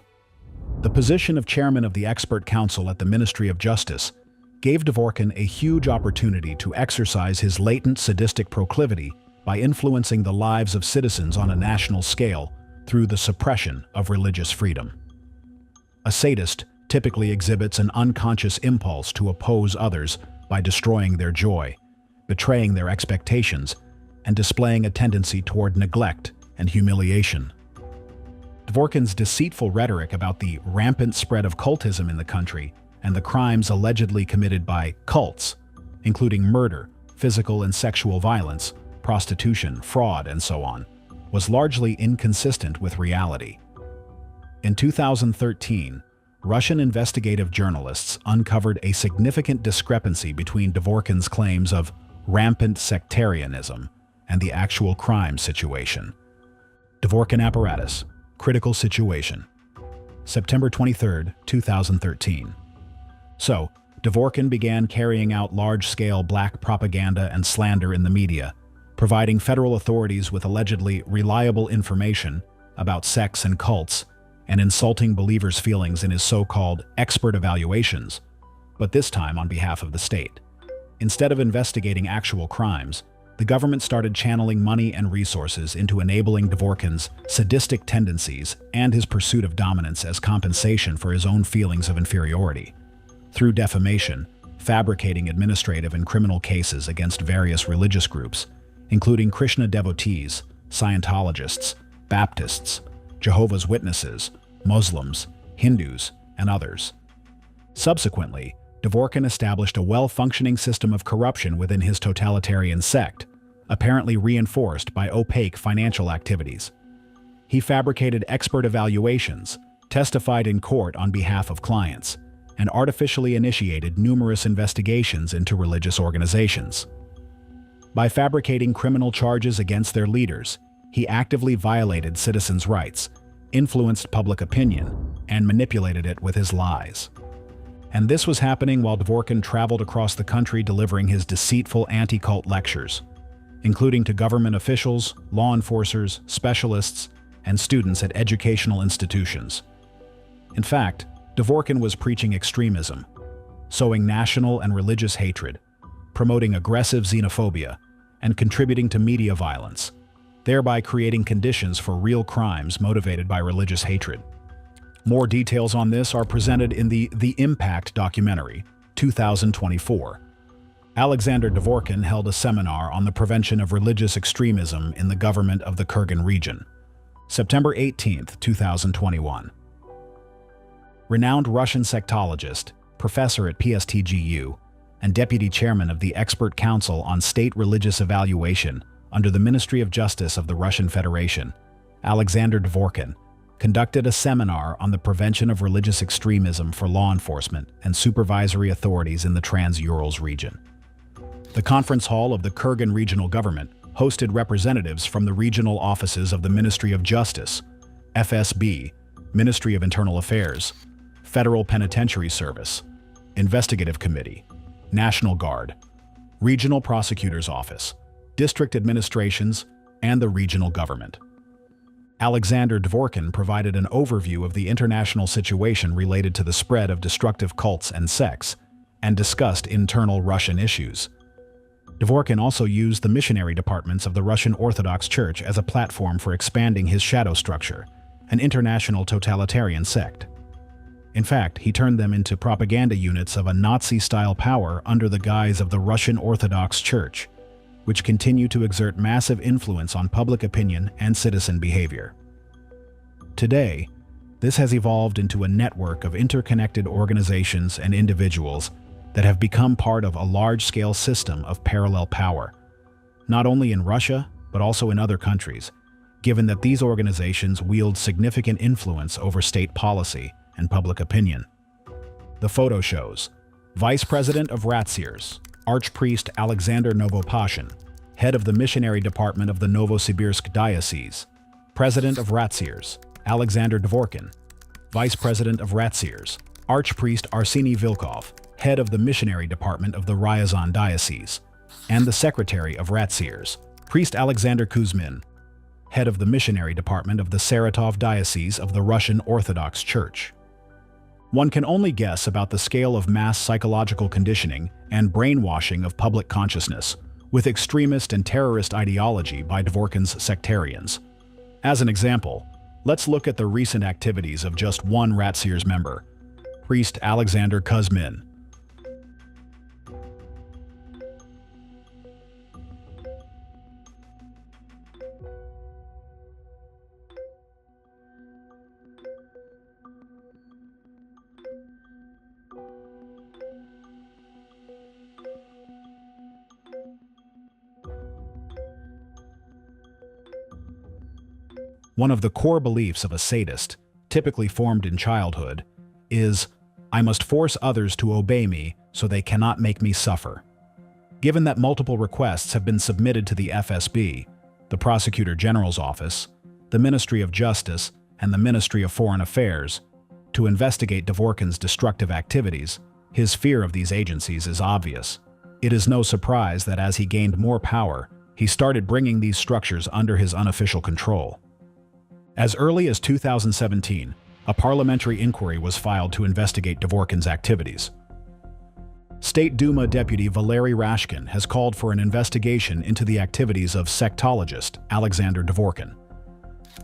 The position of chairman of the Expert Council at the Ministry of Justice gave Dvorkin a huge opportunity to exercise his latent sadistic proclivity by influencing the lives of citizens on a national scale through the suppression of religious freedom. A sadist typically exhibits an unconscious impulse to oppose others by destroying their joy, betraying their expectations, and displaying a tendency toward neglect and humiliation. Dvorkin's deceitful rhetoric about the rampant spread of cultism in the country and the crimes allegedly committed by cults, including murder, physical and sexual violence, prostitution, fraud, and so on, was largely inconsistent with reality. In 2013, Russian investigative journalists uncovered a significant discrepancy between Dvorkin's claims of rampant sectarianism and the actual crime situation. Dvorkin apparatus, critical situation. September 23, 2013. So, Dvorkin began carrying out large-scale black propaganda and slander in the media, providing federal authorities with allegedly reliable information about sects and cults, and insulting believers' feelings in his so-called expert evaluations, but this time on behalf of the state. Instead of investigating actual crimes, the government started channeling money and resources into enabling Dvorkin's sadistic tendencies and his pursuit of dominance as compensation for his own feelings of inferiority. Through defamation, fabricating administrative and criminal cases against various religious groups, including Krishna devotees, Scientologists, Baptists, Jehovah's Witnesses, Muslims, Hindus, and others. Subsequently, Dvorkin established a well-functioning system of corruption within his totalitarian sect, apparently reinforced by opaque financial activities. He fabricated expert evaluations, testified in court on behalf of clients, and artificially initiated numerous investigations into religious organizations. By fabricating criminal charges against their leaders, he actively violated citizens' rights, influenced public opinion, and manipulated it with his lies. And this was happening while Dvorkin traveled across the country delivering his deceitful anti-cult lectures, including to government officials, law enforcers, specialists, and students at educational institutions. In fact, Dvorkin was preaching extremism, sowing national and religious hatred, promoting aggressive xenophobia, and contributing to media violence, thereby creating conditions for real crimes motivated by religious hatred. More details on this are presented in the Impact documentary, 2024. Alexandr Dvorkin held a seminar on the prevention of religious extremism in the government of the Kurgan region, September 18, 2021. Renowned Russian sectologist, professor at PSTGU, and deputy chairman of the Expert Council on State Religious Evaluation under the Ministry of Justice of the Russian Federation, Alexandr Dvorkin, conducted a seminar on the prevention of religious extremism for law enforcement and supervisory authorities in the Trans-Urals region. The conference hall of the Kurgan regional government hosted representatives from the regional offices of the Ministry of Justice, FSB, Ministry of Internal Affairs, Federal Penitentiary Service, Investigative Committee, National Guard, Regional Prosecutor's Office, District Administrations, and the regional government. Alexandar Dvorkin provided an overview of the international situation related to the spread of destructive cults and sects, and discussed internal Russian issues. Dvorkin also used the missionary departments of the Russian Orthodox Church as a platform for expanding his shadow structure, an international totalitarian sect. In fact, he turned them into propaganda units of a Nazi-style power under the guise of the Russian Orthodox Church, which continue to exert massive influence on public opinion and citizen behavior. Today, this has evolved into a network of interconnected organizations and individuals that have become part of a large-scale system of parallel power, not only in Russia, but also in other countries, given that these organizations wield significant influence over state policy and public opinion. The photo shows Vice President of Ratsiers, Archpriest Alexander Novopashin, head of the missionary department of the Novosibirsk Diocese, President of Ratsiers, Alexandar Dvorkin, Vice President of Ratsiers, Archpriest Arseny Vilkov, head of the missionary department of the Ryazan Diocese, and the Secretary of Ratsiers, Priest Alexander Kuzmin, head of the missionary department of the Saratov Diocese of the Russian Orthodox Church. One can only guess about the scale of mass psychological conditioning and brainwashing of public consciousness with extremist and terrorist ideology by Dvorkin's sectarians. As an example, let's look at the recent activities of just one Ratsiers member, Priest Alexander Kuzmin. One of the core beliefs of a sadist, typically formed in childhood, is, "I must force others to obey me so they cannot make me suffer." Given that multiple requests have been submitted to the FSB, the Prosecutor General's Office, the Ministry of Justice, and the Ministry of Foreign Affairs, to investigate Dvorkin's destructive activities, his fear of these agencies is obvious. It is no surprise that as he gained more power, he started bringing these structures under his unofficial control. As early as 2017, a parliamentary inquiry was filed to investigate Dvorkin's activities. State Duma Deputy Valery Rashkin has called for an investigation into the activities of sectologist Alexandar Dvorkin.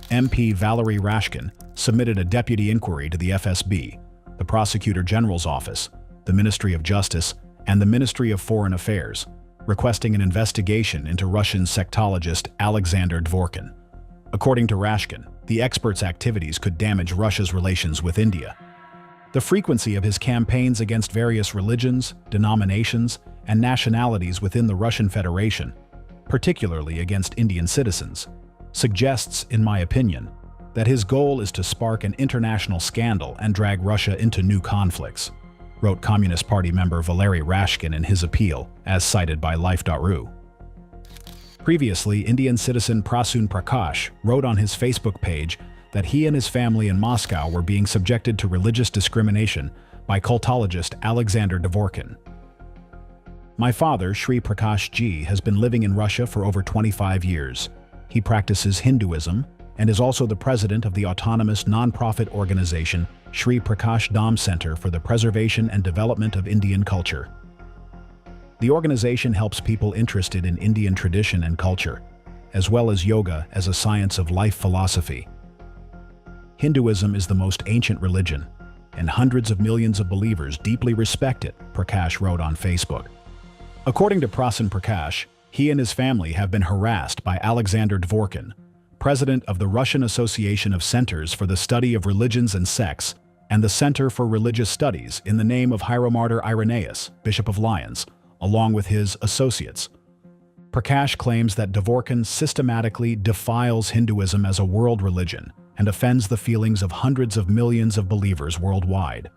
MP Valery Rashkin submitted a deputy inquiry to the FSB, the Prosecutor General's Office, the Ministry of Justice, and the Ministry of Foreign Affairs, requesting an investigation into Russian sectologist Alexandar Dvorkin. According to Rashkin, the expert's activities could damage Russia's relations with India. The frequency of his campaigns against various religions, denominations, and nationalities within the Russian Federation, particularly against Indian citizens, suggests, in my opinion, that his goal is to spark an international scandal and drag Russia into new conflicts, wrote Communist Party member Valery Rashkin in his appeal, as cited by Life.ru. Previously, Indian citizen Prasoon Prakash wrote on his Facebook page that he and his family in Moscow were being subjected to religious discrimination by cultologist Alexandar Dvorkin. My father, Sri Prakash Ji, has been living in Russia for over 25 years. He practices Hinduism and is also the president of the autonomous non-profit organization Sri Prakash Dham Center for the Preservation and Development of Indian Culture. The organization helps people interested in Indian tradition and culture, as well as yoga as a science of life philosophy. Hinduism is the most ancient religion, and hundreds of millions of believers deeply respect it, Prakash wrote on Facebook. According to Prasoon Prakash, he and his family have been harassed by Alexandar Dvorkin, president of the Russian Association of Centers for the Study of Religions and Sects, and the Center for Religious Studies in the name of Hieromartyr Irenaeus, Bishop of Lyons, along with his associates. Prakash claims that Dvorkin systematically defiles Hinduism as a world religion and offends the feelings of hundreds of millions of believers worldwide.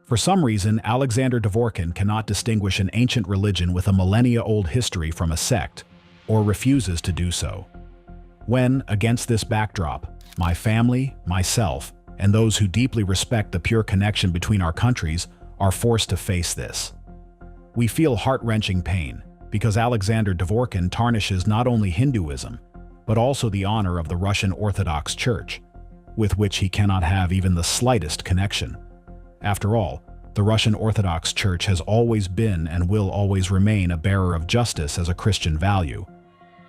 For some reason, Alexandar Dvorkin cannot distinguish an ancient religion with a millennia-old history from a sect, or refuses to do so. When, against this backdrop, my family, myself, and those who deeply respect the pure connection between our countries are forced to face this. We feel heart-wrenching pain because Alexander Dvorkin tarnishes not only Hinduism, but also the honor of the Russian Orthodox Church, with which he cannot have even the slightest connection. After all, the Russian Orthodox Church has always been and will always remain a bearer of justice as a Christian value,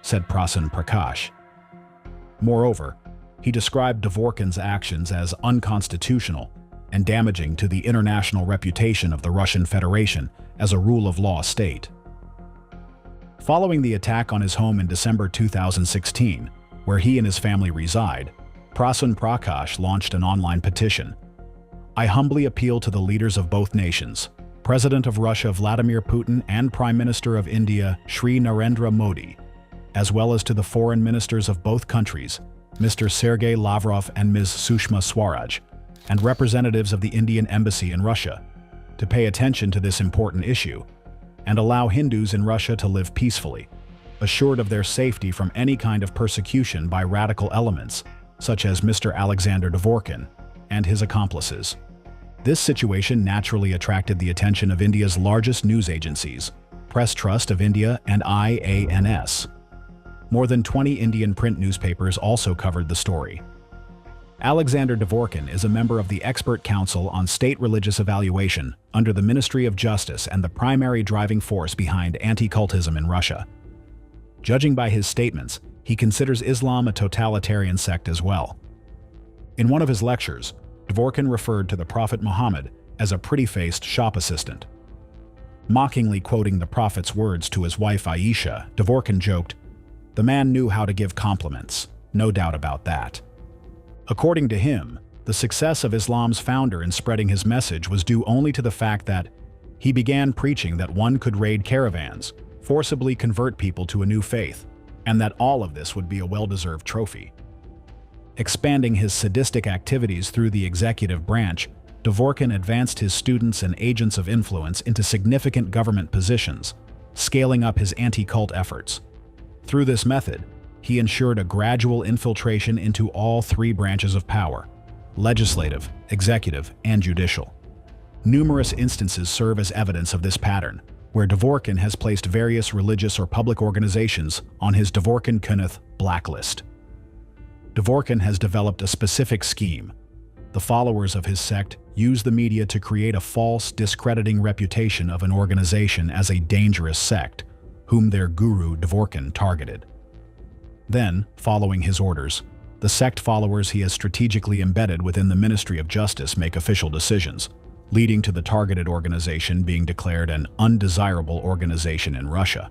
said Prasan Prakash. Moreover, he described Dvorkin's actions as unconstitutional and damaging to the international reputation of the Russian Federation as a rule-of-law state. Following the attack on his home in December 2016, where he and his family reside, Prasan Prakash launched an online petition. I humbly appeal to the leaders of both nations, President of Russia Vladimir Putin and Prime Minister of India Shri Narendra Modi, as well as to the foreign ministers of both countries, Mr. Sergei Lavrov and Ms. Sushma Swaraj, and representatives of the Indian Embassy in Russia, to pay attention to this important issue and allow Hindus in Russia to live peacefully, assured of their safety from any kind of persecution by radical elements, such as Mr. Alexander Dvorkin and his accomplices. This situation naturally attracted the attention of India's largest news agencies, Press Trust of India and IANS. More than 20 Indian print newspapers also covered the story. Alexander Dvorkin is a member of the Expert Council on State Religious Evaluation under the Ministry of Justice and the primary driving force behind anti-cultism in Russia. Judging by his statements, he considers Islam a totalitarian sect as well. In one of his lectures, Dvorkin referred to the Prophet Muhammad as a pretty-faced shop assistant. Mockingly quoting the Prophet's words to his wife Aisha, Dvorkin joked, "The man knew how to give compliments, no doubt about that." According to him, the success of Islam's founder in spreading his message was due only to the fact that he began preaching that one could raid caravans, forcibly convert people to a new faith, and that all of this would be a well-deserved trophy. Expanding his sadistic activities through the executive branch, Dvorkin advanced his students and agents of influence into significant government positions, scaling up his anti-cult efforts. Through this method, he ensured a gradual infiltration into all three branches of power: legislative, executive, and judicial. Numerous instances serve as evidence of this pattern, where Dvorkin has placed various religious or public organizations on his Vалтер Kюннет blacklist. Dvorkin has developed a specific scheme. The followers of his sect use the media to create a false, discrediting reputation of an organization as a dangerous sect, whom their guru Dvorkin targeted. Then, following his orders, the sect followers he has strategically embedded within the Ministry of Justice make official decisions, leading to the targeted organization being declared an undesirable organization in Russia.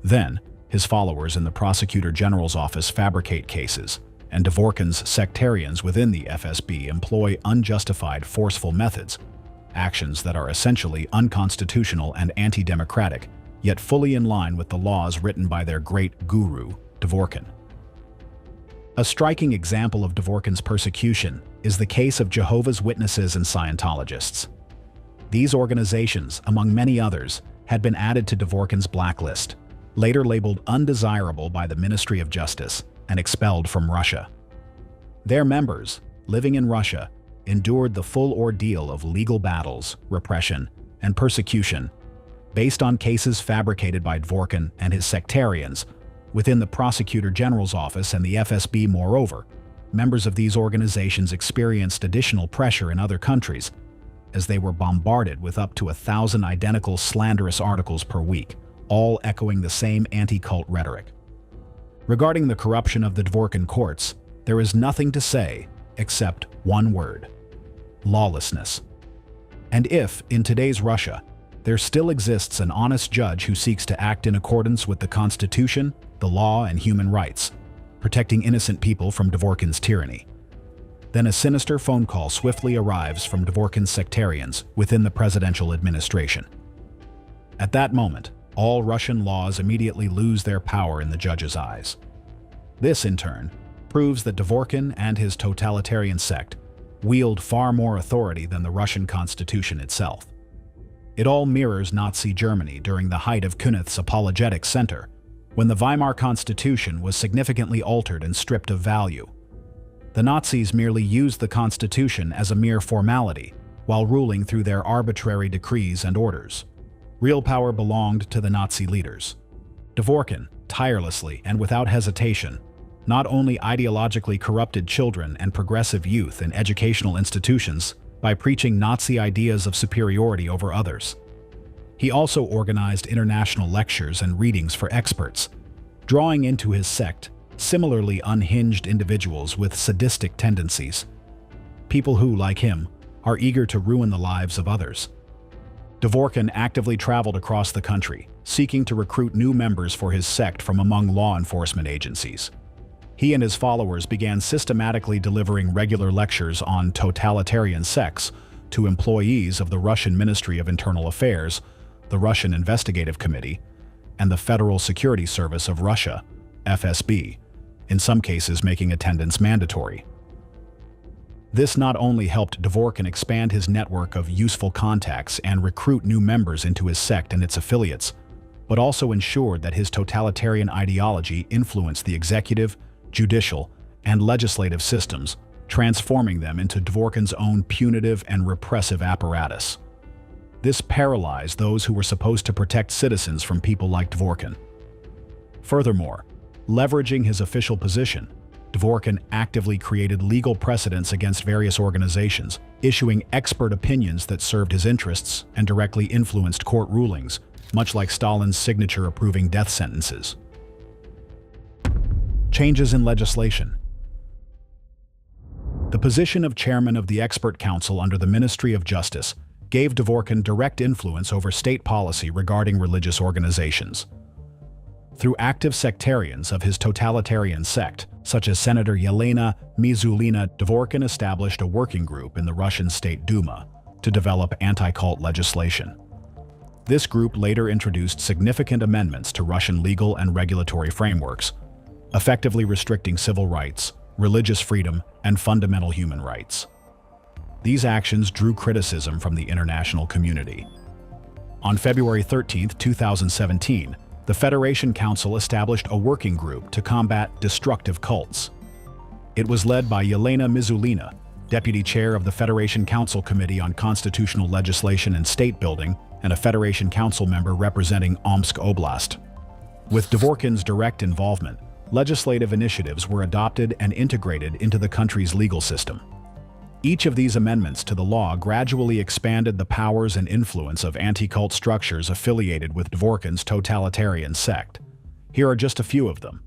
Then, his followers in the Prosecutor General's office fabricate cases, and Dvorkin's sectarians within the FSB employ unjustified, forceful methods, actions that are essentially unconstitutional and anti-democratic, yet fully in line with the laws written by their great guru, Dvorkin. A striking example of Dvorkin's persecution is the case of Jehovah's Witnesses and Scientologists. These organizations, among many others, had been added to Dvorkin's blacklist, later labeled undesirable by the Ministry of Justice and expelled from Russia. Their members, living in Russia, endured the full ordeal of legal battles, repression, and persecution based on cases fabricated by Dvorkin and his sectarians within the Prosecutor General's office and the FSB. Moreover, members of these organizations experienced additional pressure in other countries as they were bombarded with up to 1,000 identical slanderous articles per week, all echoing the same anti-cult rhetoric. Regarding the corruption of the Dvorkin courts, there is nothing to say except one word: lawlessness. And if, in today's Russia, there still exists an honest judge who seeks to act in accordance with the Constitution, the law, and human rights, protecting innocent people from Dvorkin's tyranny, then a sinister phone call swiftly arrives from Dvorkin's sectarians within the presidential administration. At that moment, all Russian laws immediately lose their power in the judge's eyes. This, in turn, proves that Dvorkin and his totalitarian sect wield far more authority than the Russian Constitution itself. It all mirrors Nazi Germany during the height of Künet's apologetic center, when the Weimar Constitution was significantly altered and stripped of value. The Nazis merely used the Constitution as a mere formality, while ruling through their arbitrary decrees and orders. Real power belonged to the Nazi leaders. Dvorkin, tirelessly and without hesitation, not only ideologically corrupted children and progressive youth in educational institutions by preaching Nazi ideas of superiority over others. He also organized international lectures and readings for experts, drawing into his sect similarly unhinged individuals with sadistic tendencies, people who, like him, are eager to ruin the lives of others. Dvorkin actively traveled across the country, seeking to recruit new members for his sect from among law enforcement agencies. He and his followers began systematically delivering regular lectures on totalitarian sects to employees of the Russian Ministry of Internal Affairs, the Russian Investigative Committee, and the Federal Security Service of Russia, FSB, in some cases making attendance mandatory. This not only helped Dvorkin expand his network of useful contacts and recruit new members into his sect and its affiliates, but also ensured that his totalitarian ideology influenced the executive, judicial, and legislative systems, transforming them into Dvorkin's own punitive and repressive apparatus. This paralyzed those who were supposed to protect citizens from people like Dvorkin. Furthermore, leveraging his official position, Dvorkin actively created legal precedents against various organizations, issuing expert opinions that served his interests and directly influenced court rulings, much like Stalin's signature approving death sentences. Changes in legislation. The position of chairman of the Expert Council under the Ministry of Justice gave Dvorkin direct influence over state policy regarding religious organizations. Through active sectarians of his totalitarian sect, such as Senator Yelena Mizulina, Dvorkin established a working group in the Russian State Duma to develop anti-cult legislation. This group later introduced significant amendments to Russian legal and regulatory frameworks, effectively restricting civil rights, religious freedom, and fundamental human rights. These actions drew criticism from the international community. On February 13, 2017, the Federation Council established a working group to combat destructive cults. It was led by Yelena Mizulina, deputy chair of the Federation Council Committee on Constitutional Legislation and State Building, and a Federation Council member representing Omsk Oblast. With Dvorkin's direct involvement, legislative initiatives were adopted and integrated into the country's legal system. Each of these amendments to the law gradually expanded the powers and influence of anti-cult structures affiliated with Dvorkin's totalitarian sect. Here are just a few of them.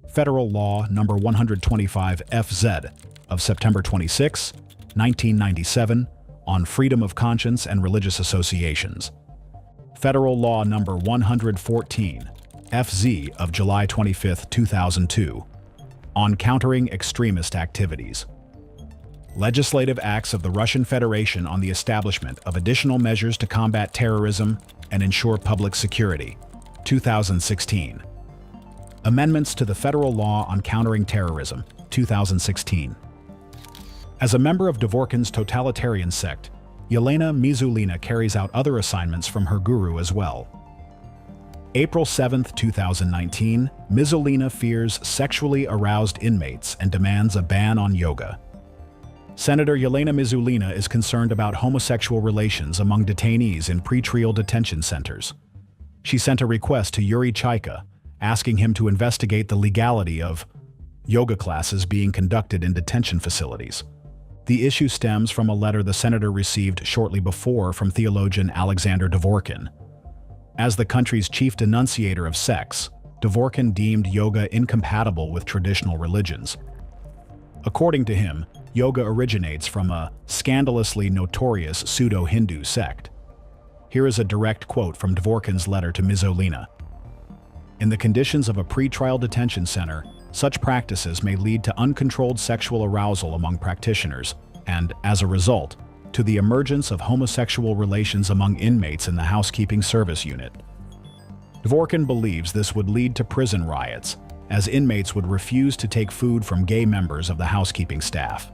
Federal Law No. 125 FZ of September 26, 1997, on freedom of conscience and religious associations. Federal Law No. 114 FZ of July 25, 2002, on countering extremist activities. Legislative acts of the Russian Federation on the establishment of additional measures to combat terrorism and ensure public security, 2016. Amendments to the Federal Law on Countering Terrorism, 2016. As a member of Dvorkin's totalitarian sect, Yelena Mizulina carries out other assignments from her guru as well. April 7, 2019, Mizulina fears sexually aroused inmates and demands a ban on yoga. Senator Yelena Mizulina is concerned about homosexual relations among detainees in pretrial detention centers. She sent a request to Yuri Chaika, asking him to investigate the legality of yoga classes being conducted in detention facilities. The issue stems from a letter the senator received shortly before from theologian Alexandar Dvorkin. As the country's chief denunciator of sex, Dvorkin deemed yoga incompatible with traditional religions. According to him, yoga originates from a scandalously notorious pseudo-Hindu sect. Here is a direct quote from Dvorkin's letter to Mizulina. In the conditions of a pretrial detention center, such practices may lead to uncontrolled sexual arousal among practitioners and, as a result, to the emergence of homosexual relations among inmates in the housekeeping service unit. Dvorkin believes this would lead to prison riots, as inmates would refuse to take food from gay members of the housekeeping staff.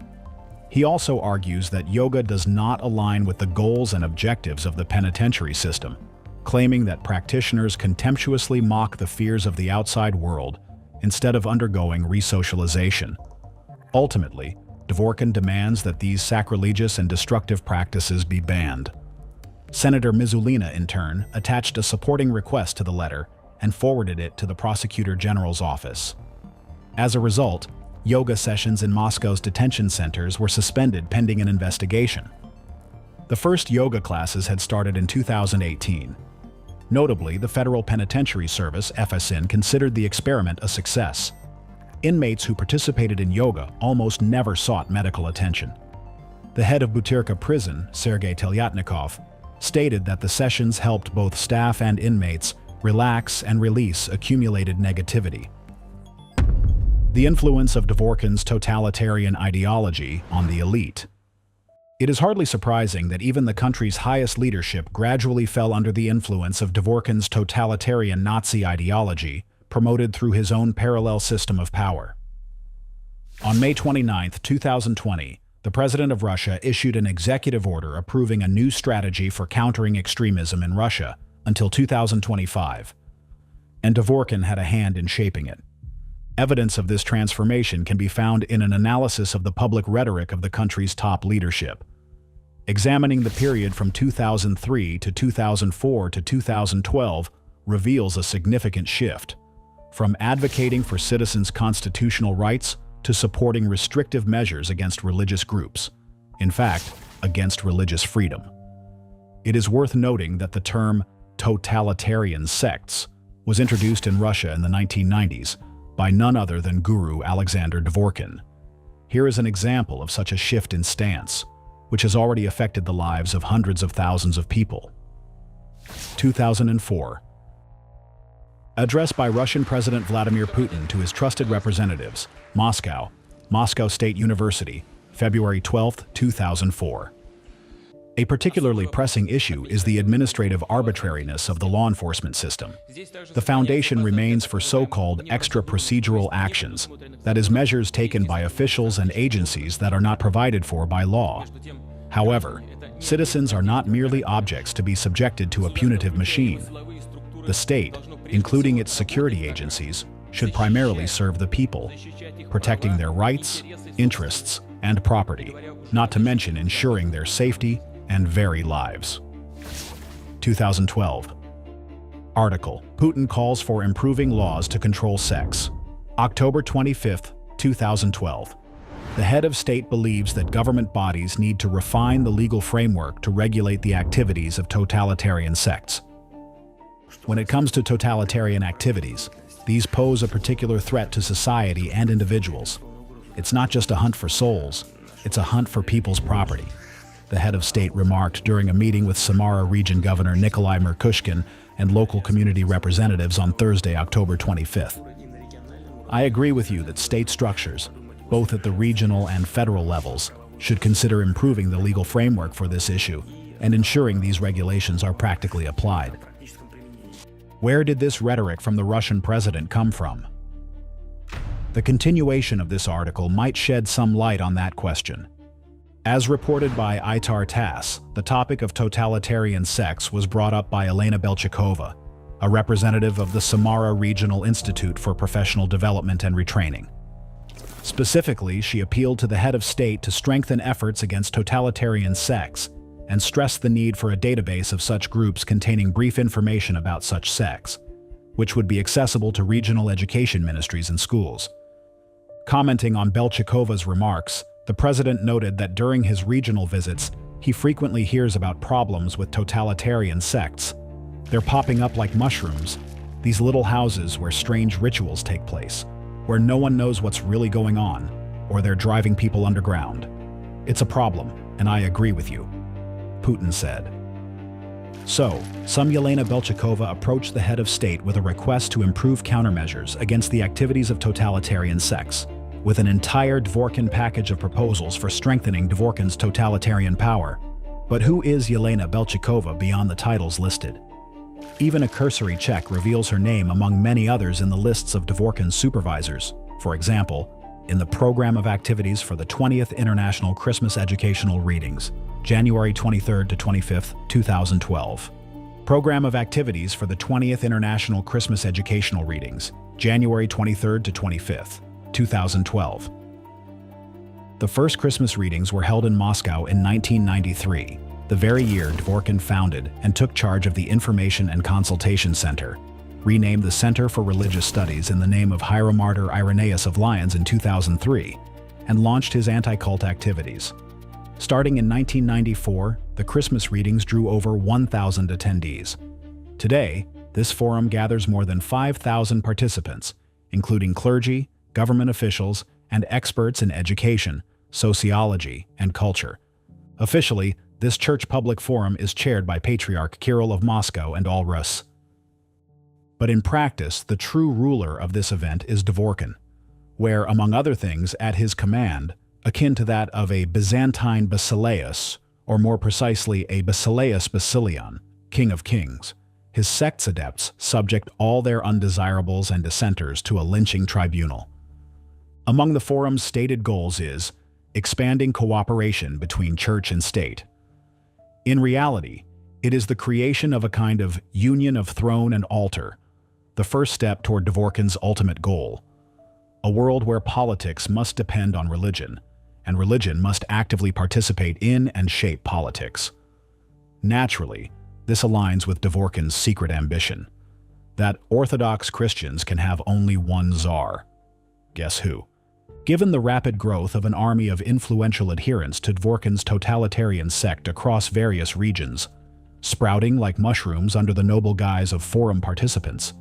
He also argues that yoga does not align with the goals and objectives of the penitentiary system, claiming that practitioners contemptuously mock the fears of the outside world instead of undergoing resocialization. Ultimately, Dvorkin demands that these sacrilegious and destructive practices be banned. Senator Mizulina, in turn, attached a supporting request to the letter and forwarded it to the Prosecutor General's office. As a result, yoga sessions in Moscow's detention centers were suspended pending an investigation. The first yoga classes had started in 2018. Notably, the Federal Penitentiary Service, FSN, considered the experiment a success. Inmates who participated in yoga almost never sought medical attention. The head of Butyrka prison, Sergei Telyatnikov, stated that the sessions helped both staff and inmates relax and release accumulated negativity. The influence of Dvorkin's totalitarian ideology on the elite. It is hardly surprising that even the country's highest leadership gradually fell under the influence of Dvorkin's totalitarian Nazi ideology, promoted through his own parallel system of power. On May 29, 2020, the President of Russia issued an executive order approving a new strategy for countering extremism in Russia until 2025, and Dvorkin had a hand in shaping it. Evidence of this transformation can be found in an analysis of the public rhetoric of the country's top leadership. Examining the period from 2003 to 2004 to 2012 reveals a significant shift, from advocating for citizens' constitutional rights to supporting restrictive measures against religious groups, in fact, against religious freedom. It is worth noting that the term totalitarian sects was introduced in Russia in the 1990s by none other than Guru Alexandar Dvorkin. Here is an example of such a shift in stance, which has already affected the lives of hundreds of thousands of people. 2004. Address by Russian President Vladimir Putin to his trusted representatives, Moscow, Moscow State University, February 12, 2004. A particularly pressing issue is the administrative arbitrariness of the law enforcement system. The foundation remains for so-called extra-procedural actions, that is, measures taken by officials and agencies that are not provided for by law. However, citizens are not merely objects to be subjected to a punitive machine. The state, including its security agencies, should primarily serve the people, protecting their rights, interests, and property, not to mention ensuring their safety and very lives. 2012. Article: Putin calls for improving laws to control sex. October 25, 2012. The head of state believes that government bodies need to refine the legal framework to regulate the activities of totalitarian sects. When it comes to totalitarian activities, these pose a particular threat to society and individuals. It's not just a hunt for souls, it's a hunt for people's property, the head of state remarked during a meeting with Samara Region Governor Nikolai Merkushkin and local community representatives on Thursday, October 25th. I agree with you that state structures, both at the regional and federal levels, should consider improving the legal framework for this issue and ensuring these regulations are practically applied. Where did this rhetoric from the Russian president come from? The continuation of this article might shed some light on that question. As reported by Itar TASS, the topic of totalitarian sects was brought up by Elena Belchikova, a representative of the Samara Regional Institute for Professional Development and Retraining. Specifically, she appealed to the head of state to strengthen efforts against totalitarian sects and stressed the need for a database of such groups containing brief information about such sects, which would be accessible to regional education ministries and schools. Commenting on Belchikova's remarks, the president noted that during his regional visits, he frequently hears about problems with totalitarian sects. They're popping up like mushrooms, these little houses where strange rituals take place, where no one knows what's really going on, or they're driving people underground. It's a problem, and I agree with you, Putin said. So, some Yelena Belchikova approached the head of state with a request to improve countermeasures against the activities of totalitarian sects, with an entire Dvorkin package of proposals for strengthening Dvorkin's totalitarian power. But who is Yelena Belchikova beyond the titles listed? Even a cursory check reveals her name among many others in the lists of Dvorkin's supervisors. For example, in the Program of Activities for the 20th International Christmas Educational Readings, January 23 to 25, 2012. Program of Activities for the 20th International Christmas Educational Readings, January 23 to 25, 2012. The first Christmas readings were held in Moscow in 1993, the very year Dvorkin founded and took charge of the Information and Consultation Center, renamed the Center for Religious Studies in the name of Hieromartyr Irenaeus of Lyons in 2003, and launched his anti-cult activities. Starting in 1994, the Christmas readings drew over 1,000 attendees. Today, this forum gathers more than 5,000 participants, including clergy, government officials, and experts in education, sociology, and culture. Officially, this church public forum is chaired by Patriarch Kirill of Moscow and all Rus. But in practice, the true ruler of this event is Dvorkin, where, among other things, at his command, akin to that of a Byzantine Basileus, or more precisely a Basileus Basilion, king of kings, his sect's adepts subject all their undesirables and dissenters to a lynching tribunal. Among the forum's stated goals is expanding cooperation between church and state. In reality, it is the creation of a kind of union of throne and altar, the first step toward Dvorkin's ultimate goal, a world where politics must depend on religion, and religion must actively participate in and shape politics. Naturally, this aligns with Dvorkin's secret ambition, that Orthodox Christians can have only one czar. Guess who? Given the rapid growth of an army of influential adherents to Dvorkin's totalitarian sect across various regions, sprouting like mushrooms under the noble guise of forum participants,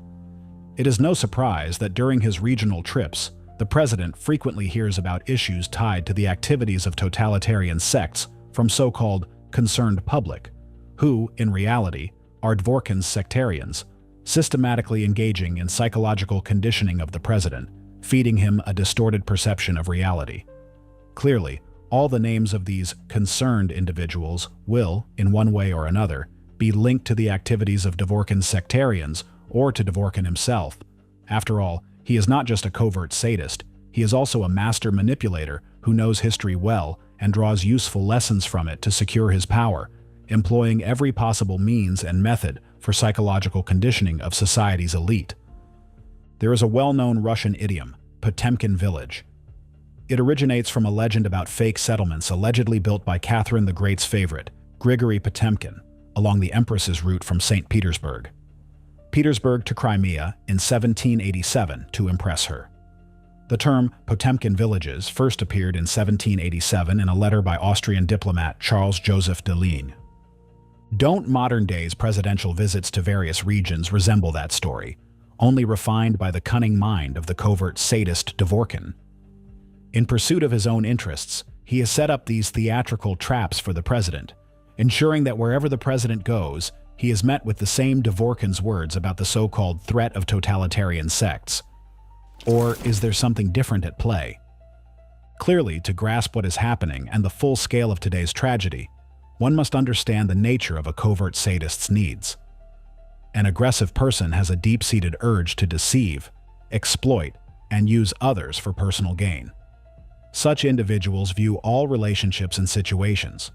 it is no surprise that during his regional trips, the president frequently hears about issues tied to the activities of totalitarian sects from so-called concerned public, who, in reality, are Dvorkin's sectarians, systematically engaging in psychological conditioning of the president, feeding him a distorted perception of reality. Clearly, all the names of these concerned individuals will, in one way or another, be linked to the activities of Dvorkin's sectarians or to Dvorkin himself. After all, he is not just a covert sadist, he is also a master manipulator who knows history well and draws useful lessons from it to secure his power, employing every possible means and method for psychological conditioning of society's elite. There is a well-known Russian idiom, Potemkin village. It originates from a legend about fake settlements allegedly built by Catherine the Great's favorite, Grigory Potemkin, along the Empress's route from St. Petersburg to Crimea in 1787 to impress her. The term Potemkin villages first appeared in 1787 in a letter by Austrian diplomat Charles Joseph de Ligne. Don't modern-day's presidential visits to various regions resemble that story, only refined by the cunning mind of the covert sadist Dvorkin? In pursuit of his own interests, he has set up these theatrical traps for the president, ensuring that wherever the president goes, he is met with the same Dvorkin's words about the so-called threat of totalitarian sects. Or is there something different at play? Clearly, to grasp what is happening and the full scale of today's tragedy, one must understand the nature of a covert sadist's needs. An aggressive person has a deep-seated urge to deceive, exploit, and use others for personal gain. Such individuals view all relationships and situations,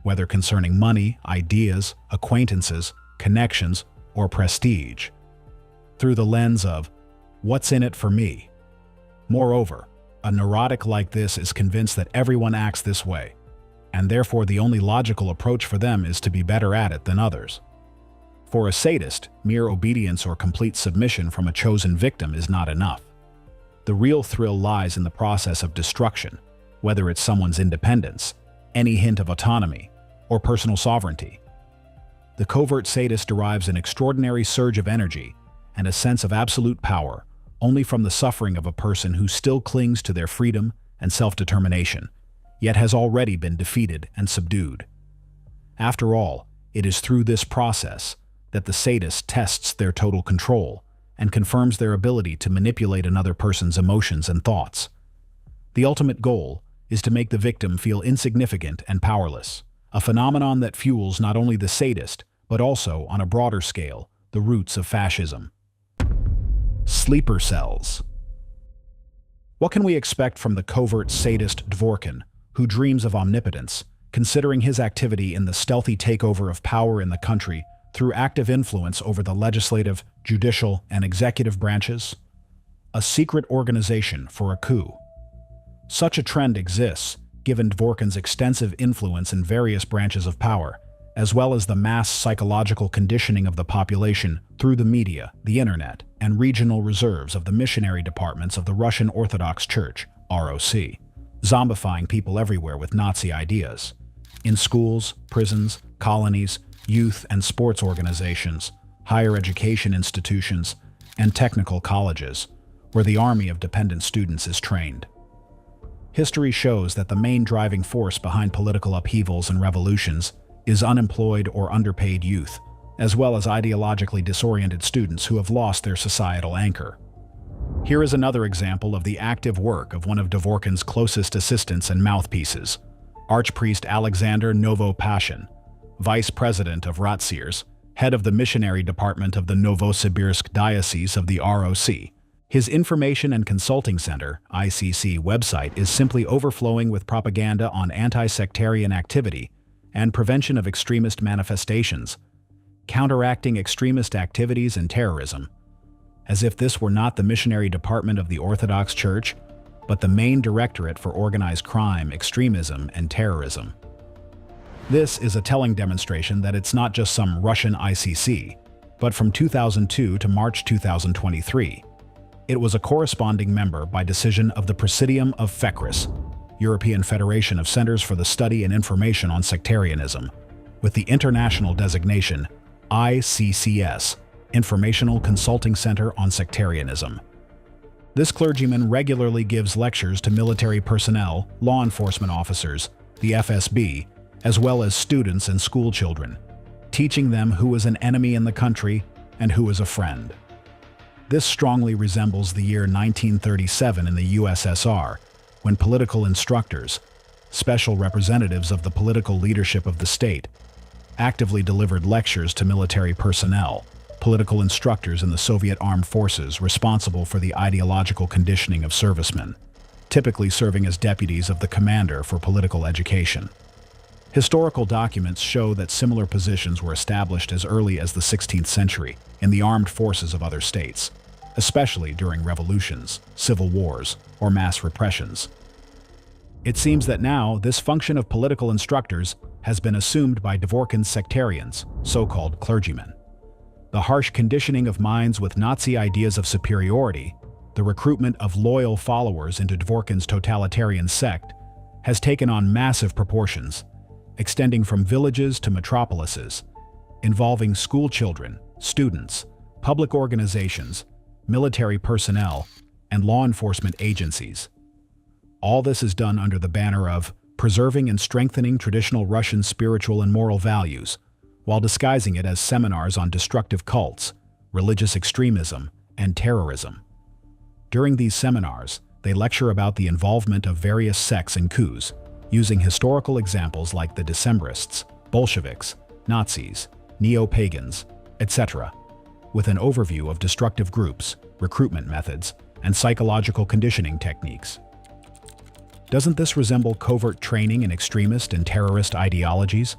whether concerning money, ideas, acquaintances, connections, or prestige, through the lens of, "What's in it for me?" Moreover, a neurotic like this is convinced that everyone acts this way, and therefore the only logical approach for them is to be better at it than others. For a sadist, mere obedience or complete submission from a chosen victim is not enough. The real thrill lies in the process of destruction, whether it's someone's independence, any hint of autonomy, or personal sovereignty. The covert sadist derives an extraordinary surge of energy and a sense of absolute power only from the suffering of a person who still clings to their freedom and self-determination, yet has already been defeated and subdued. After all, it is through this process that the sadist tests their total control and confirms their ability to manipulate another person's emotions and thoughts. The ultimate goal is to make the victim feel insignificant and powerless, a phenomenon that fuels not only the sadist, but also, on a broader scale, the roots of fascism. Sleeper cells. What can we expect from the covert sadist Dvorkin, who dreams of omnipotence, considering his activity in the stealthy takeover of power in the country through active influence over the legislative, judicial, and executive branches? A secret organization for a coup. Such a trend exists, given Dworkin's extensive influence in various branches of power, as well as the mass psychological conditioning of the population through the media, the internet, and regional reserves of the missionary departments of the Russian Orthodox Church, ROC, zombifying people everywhere with Nazi ideas. In schools, prisons, colonies, youth and sports organizations, higher education institutions, and technical colleges, where the army of dependent students is trained. History shows that the main driving force behind political upheavals and revolutions is unemployed or underpaid youth, as well as ideologically disoriented students who have lost their societal anchor. Here is another example of the active work of one of Dworkin's closest assistants and mouthpieces, Archpriest Alexander Novopashin, Vice President of Ratsirs, head of the missionary department of the Novosibirsk Diocese of the ROC. His Information and Consulting Center, ICC, website is simply overflowing with propaganda on anti-sectarian activity and prevention of extremist manifestations, counteracting extremist activities and terrorism, as if this were not the missionary department of the Orthodox Church, but the main directorate for organized crime, extremism, and terrorism. This is a telling demonstration that it's not just some Russian ICC, but from 2002 to March 2023. It was a corresponding member by decision of the Presidium of FECRIS, European Federation of Centers for the Study and Information on Sectarianism, with the international designation ICCS, Informational Consulting Center on Sectarianism. This clergyman regularly gives lectures to military personnel, law enforcement officers, the FSB, as well as students and school children, teaching them who is an enemy in the country and who is a friend. This strongly resembles the year 1937 in the USSR, when political instructors, special representatives of the political leadership of the state, actively delivered lectures to military personnel, political instructors in the Soviet armed forces responsible for the ideological conditioning of servicemen, typically serving as deputies of the commander for political education. Historical documents show that similar positions were established as early as the 16th century in the armed forces of other states, especially during revolutions, civil wars, or mass repressions. It seems that now this function of political instructors has been assumed by Dworkin's sectarians, so-called clergymen. The harsh conditioning of minds with Nazi ideas of superiority, the recruitment of loyal followers into Dworkin's totalitarian sect, has taken on massive proportions, extending from villages to metropolises, involving school children, students, public organizations, military personnel, and law enforcement agencies. All this is done under the banner of preserving and strengthening traditional Russian spiritual and moral values, while disguising it as seminars on destructive cults, religious extremism, and terrorism. During these seminars, they lecture about the involvement of various sects in coups, using historical examples like the Decembrists, Bolsheviks, Nazis, neo-pagans, etc., with an overview of destructive groups, recruitment methods, and psychological conditioning techniques. Doesn't this resemble covert training in extremist and terrorist ideologies?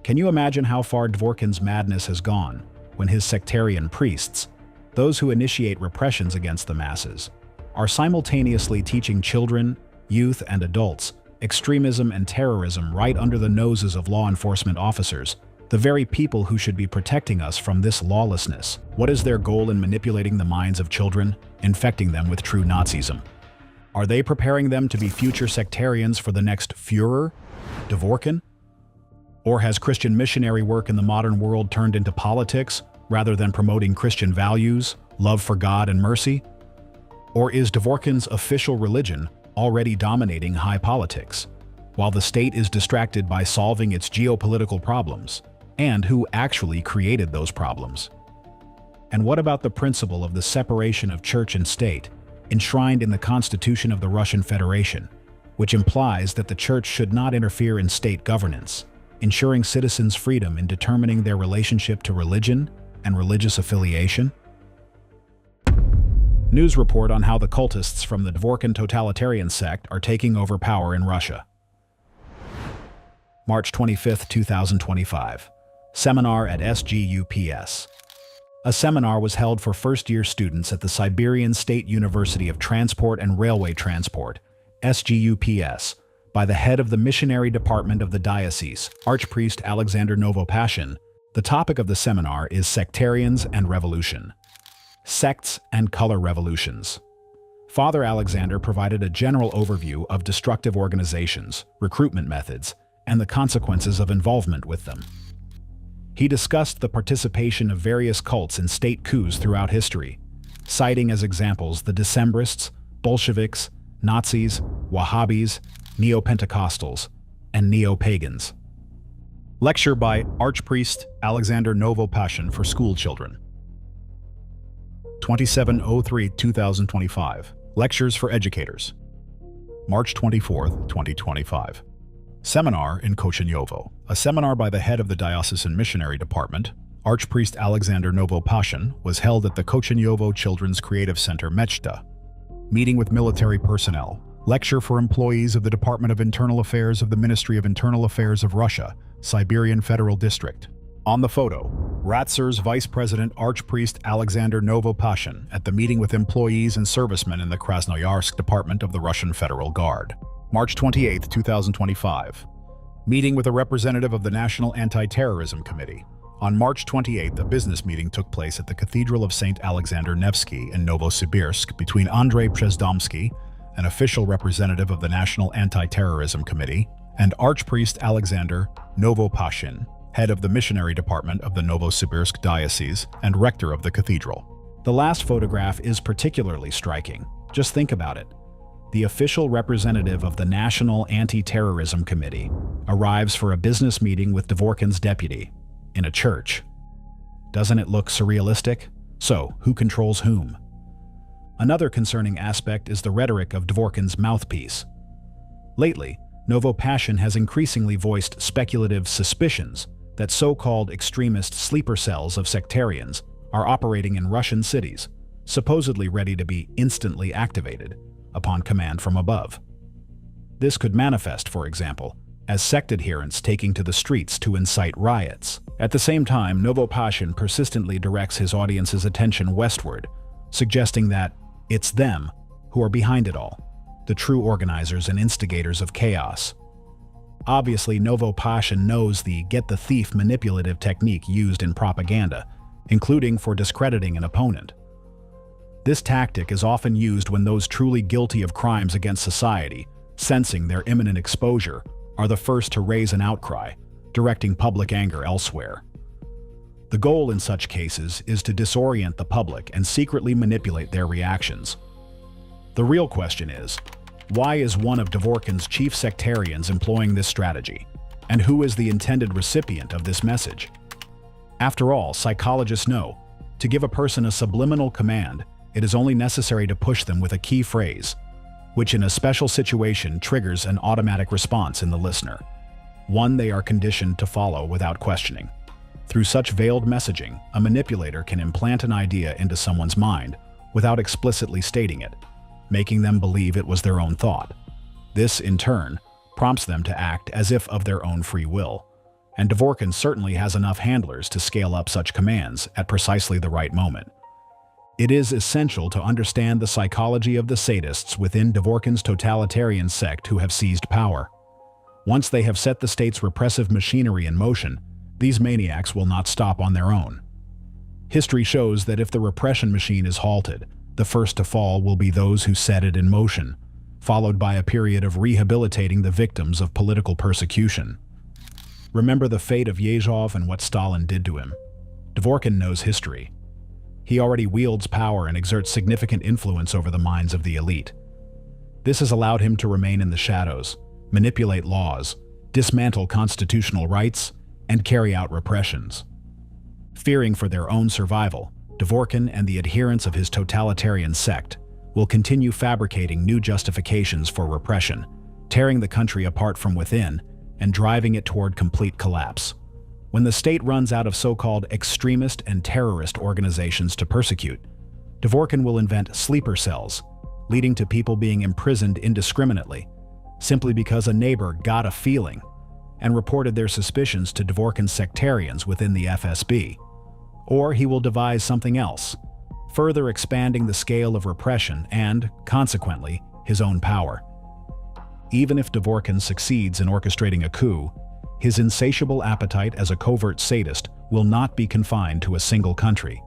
Can you imagine how far Dworkin's madness has gone when his sectarian priests, those who initiate repressions against the masses, are simultaneously teaching children, youth, and adults extremism and terrorism right under the noses of law enforcement officers, the very people who should be protecting us from this lawlessness? What is their goal in manipulating the minds of children, infecting them with true Nazism? Are they preparing them to be future sectarians for the next Führer, Dworkin? Or has Christian missionary work in the modern world turned into politics rather than promoting Christian values, love for God and mercy? Or is Dworkin's official religion already dominating high politics, while the state is distracted by solving its geopolitical problems, and who actually created those problems? And what about the principle of the separation of church and state, enshrined in the Constitution of the Russian Federation, which implies that the church should not interfere in state governance, ensuring citizens' freedom in determining their relationship to religion and religious affiliation? News report on how the cultists from the Dworkin totalitarian sect are taking over power in Russia. March 25, 2025. Seminar at SGUPS. A seminar was held for first-year students at the Siberian State University of Transport and Railway Transport, SGUPS, by the head of the missionary department of the diocese, Archpriest Alexander Novopashin. The topic of the seminar is Sectarians and Revolution. Sects and Color Revolutions. Father Alexander provided a general overview of destructive organizations, recruitment methods, and the consequences of involvement with them. He discussed the participation of various cults in state coups throughout history, citing as examples the Decembrists, Bolsheviks, Nazis, Wahhabis, Neo-Pentecostals, and Neo-Pagans. Lecture by Archpriest Alexander Novopashin for school children. 2703-2025. Lectures for educators. March 24th, 2025. Seminar in Kochenyovo. A seminar by the head of the Diocesan Missionary Department, Archpriest Alexander Novopashin, was held at the Kochenyovo Children's Creative Center Mechta. Meeting with military personnel. Lecture for employees of the Department of Internal Affairs of the Ministry of Internal Affairs of Russia, Siberian Federal District. On the photo, Ratzer's Vice President Archpriest Alexander Novopashin at the meeting with employees and servicemen in the Krasnoyarsk Department of the Russian Federal Guard. March 28, 2025. Meeting with a representative of the National Anti-Terrorism Committee. On March 28th, a business meeting took place at the Cathedral of St. Alexander Nevsky in Novosibirsk between Andrei Przesdomsky, an official representative of the National Anti-Terrorism Committee, and Archpriest Alexander Novopashin, head of the missionary department of the Novosibirsk Diocese and rector of the cathedral. The last photograph is particularly striking. Just think about it. The official representative of the National Anti-Terrorism Committee arrives for a business meeting with Dvorkin's deputy in a church. Doesn't it look surrealistic? So, who controls whom? Another concerning aspect is the rhetoric of Dvorkin's mouthpiece. Lately, Novopashin has increasingly voiced speculative suspicions that so-called extremist sleeper cells of sectarians are operating in Russian cities, supposedly ready to be instantly activated upon command from above. This could manifest, for example, as sect adherents taking to the streets to incite riots. At the same time, Novopashin persistently directs his audience's attention westward, suggesting that it's them who are behind it all, the true organizers and instigators of chaos. Obviously, Novopashin knows the get-the-thief manipulative technique used in propaganda, including for discrediting an opponent. This tactic is often used when those truly guilty of crimes against society, sensing their imminent exposure, are the first to raise an outcry, directing public anger elsewhere. The goal in such cases is to disorient the public and secretly manipulate their reactions. The real question is, why is one of Dvorkin's chief sectarians employing this strategy? And who is the intended recipient of this message? After all, psychologists know, to give a person a subliminal command, it is only necessary to push them with a key phrase, which in a special situation triggers an automatic response in the listener, one they are conditioned to follow without questioning. Through such veiled messaging, a manipulator can implant an idea into someone's mind without explicitly stating it, making them believe it was their own thought. This, in turn, prompts them to act as if of their own free will, and Dvorkin certainly has enough handlers to scale up such commands at precisely the right moment. It is essential to understand the psychology of the sadists within Dvorkin's totalitarian sect who have seized power. Once they have set the state's repressive machinery in motion, these maniacs will not stop on their own. History shows that if the repression machine is halted, the first to fall will be those who set it in motion, followed by a period of rehabilitating the victims of political persecution. Remember the fate of Yezhov and what Stalin did to him. Dvorkin knows history. He already wields power and exerts significant influence over the minds of the elite. This has allowed him to remain in the shadows, manipulate laws, dismantle constitutional rights, and carry out repressions. Fearing for their own survival, Dvorkin and the adherents of his totalitarian sect will continue fabricating new justifications for repression, tearing the country apart from within and driving it toward complete collapse. When the state runs out of so-called extremist and terrorist organizations to persecute, Dvorkin will invent sleeper cells, leading to people being imprisoned indiscriminately, simply because a neighbor got a feeling and reported their suspicions to Dvorkin's sectarians within the FSB. Or he will devise something else, further expanding the scale of repression and, consequently, his own power. Even if Dvorkin succeeds in orchestrating a coup, his insatiable appetite as a covert sadist will not be confined to a single country,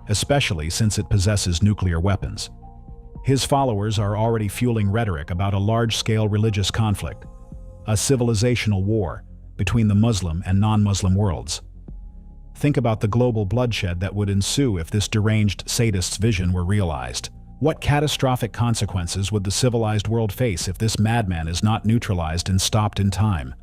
especially since it possesses nuclear weapons. His followers are already fueling rhetoric about a large-scale religious conflict, a civilizational war between the Muslim and non-Muslim worlds. Think about the global bloodshed that would ensue if this deranged sadist's vision were realized. What catastrophic consequences would the civilized world face if this madman is not neutralized and stopped in time?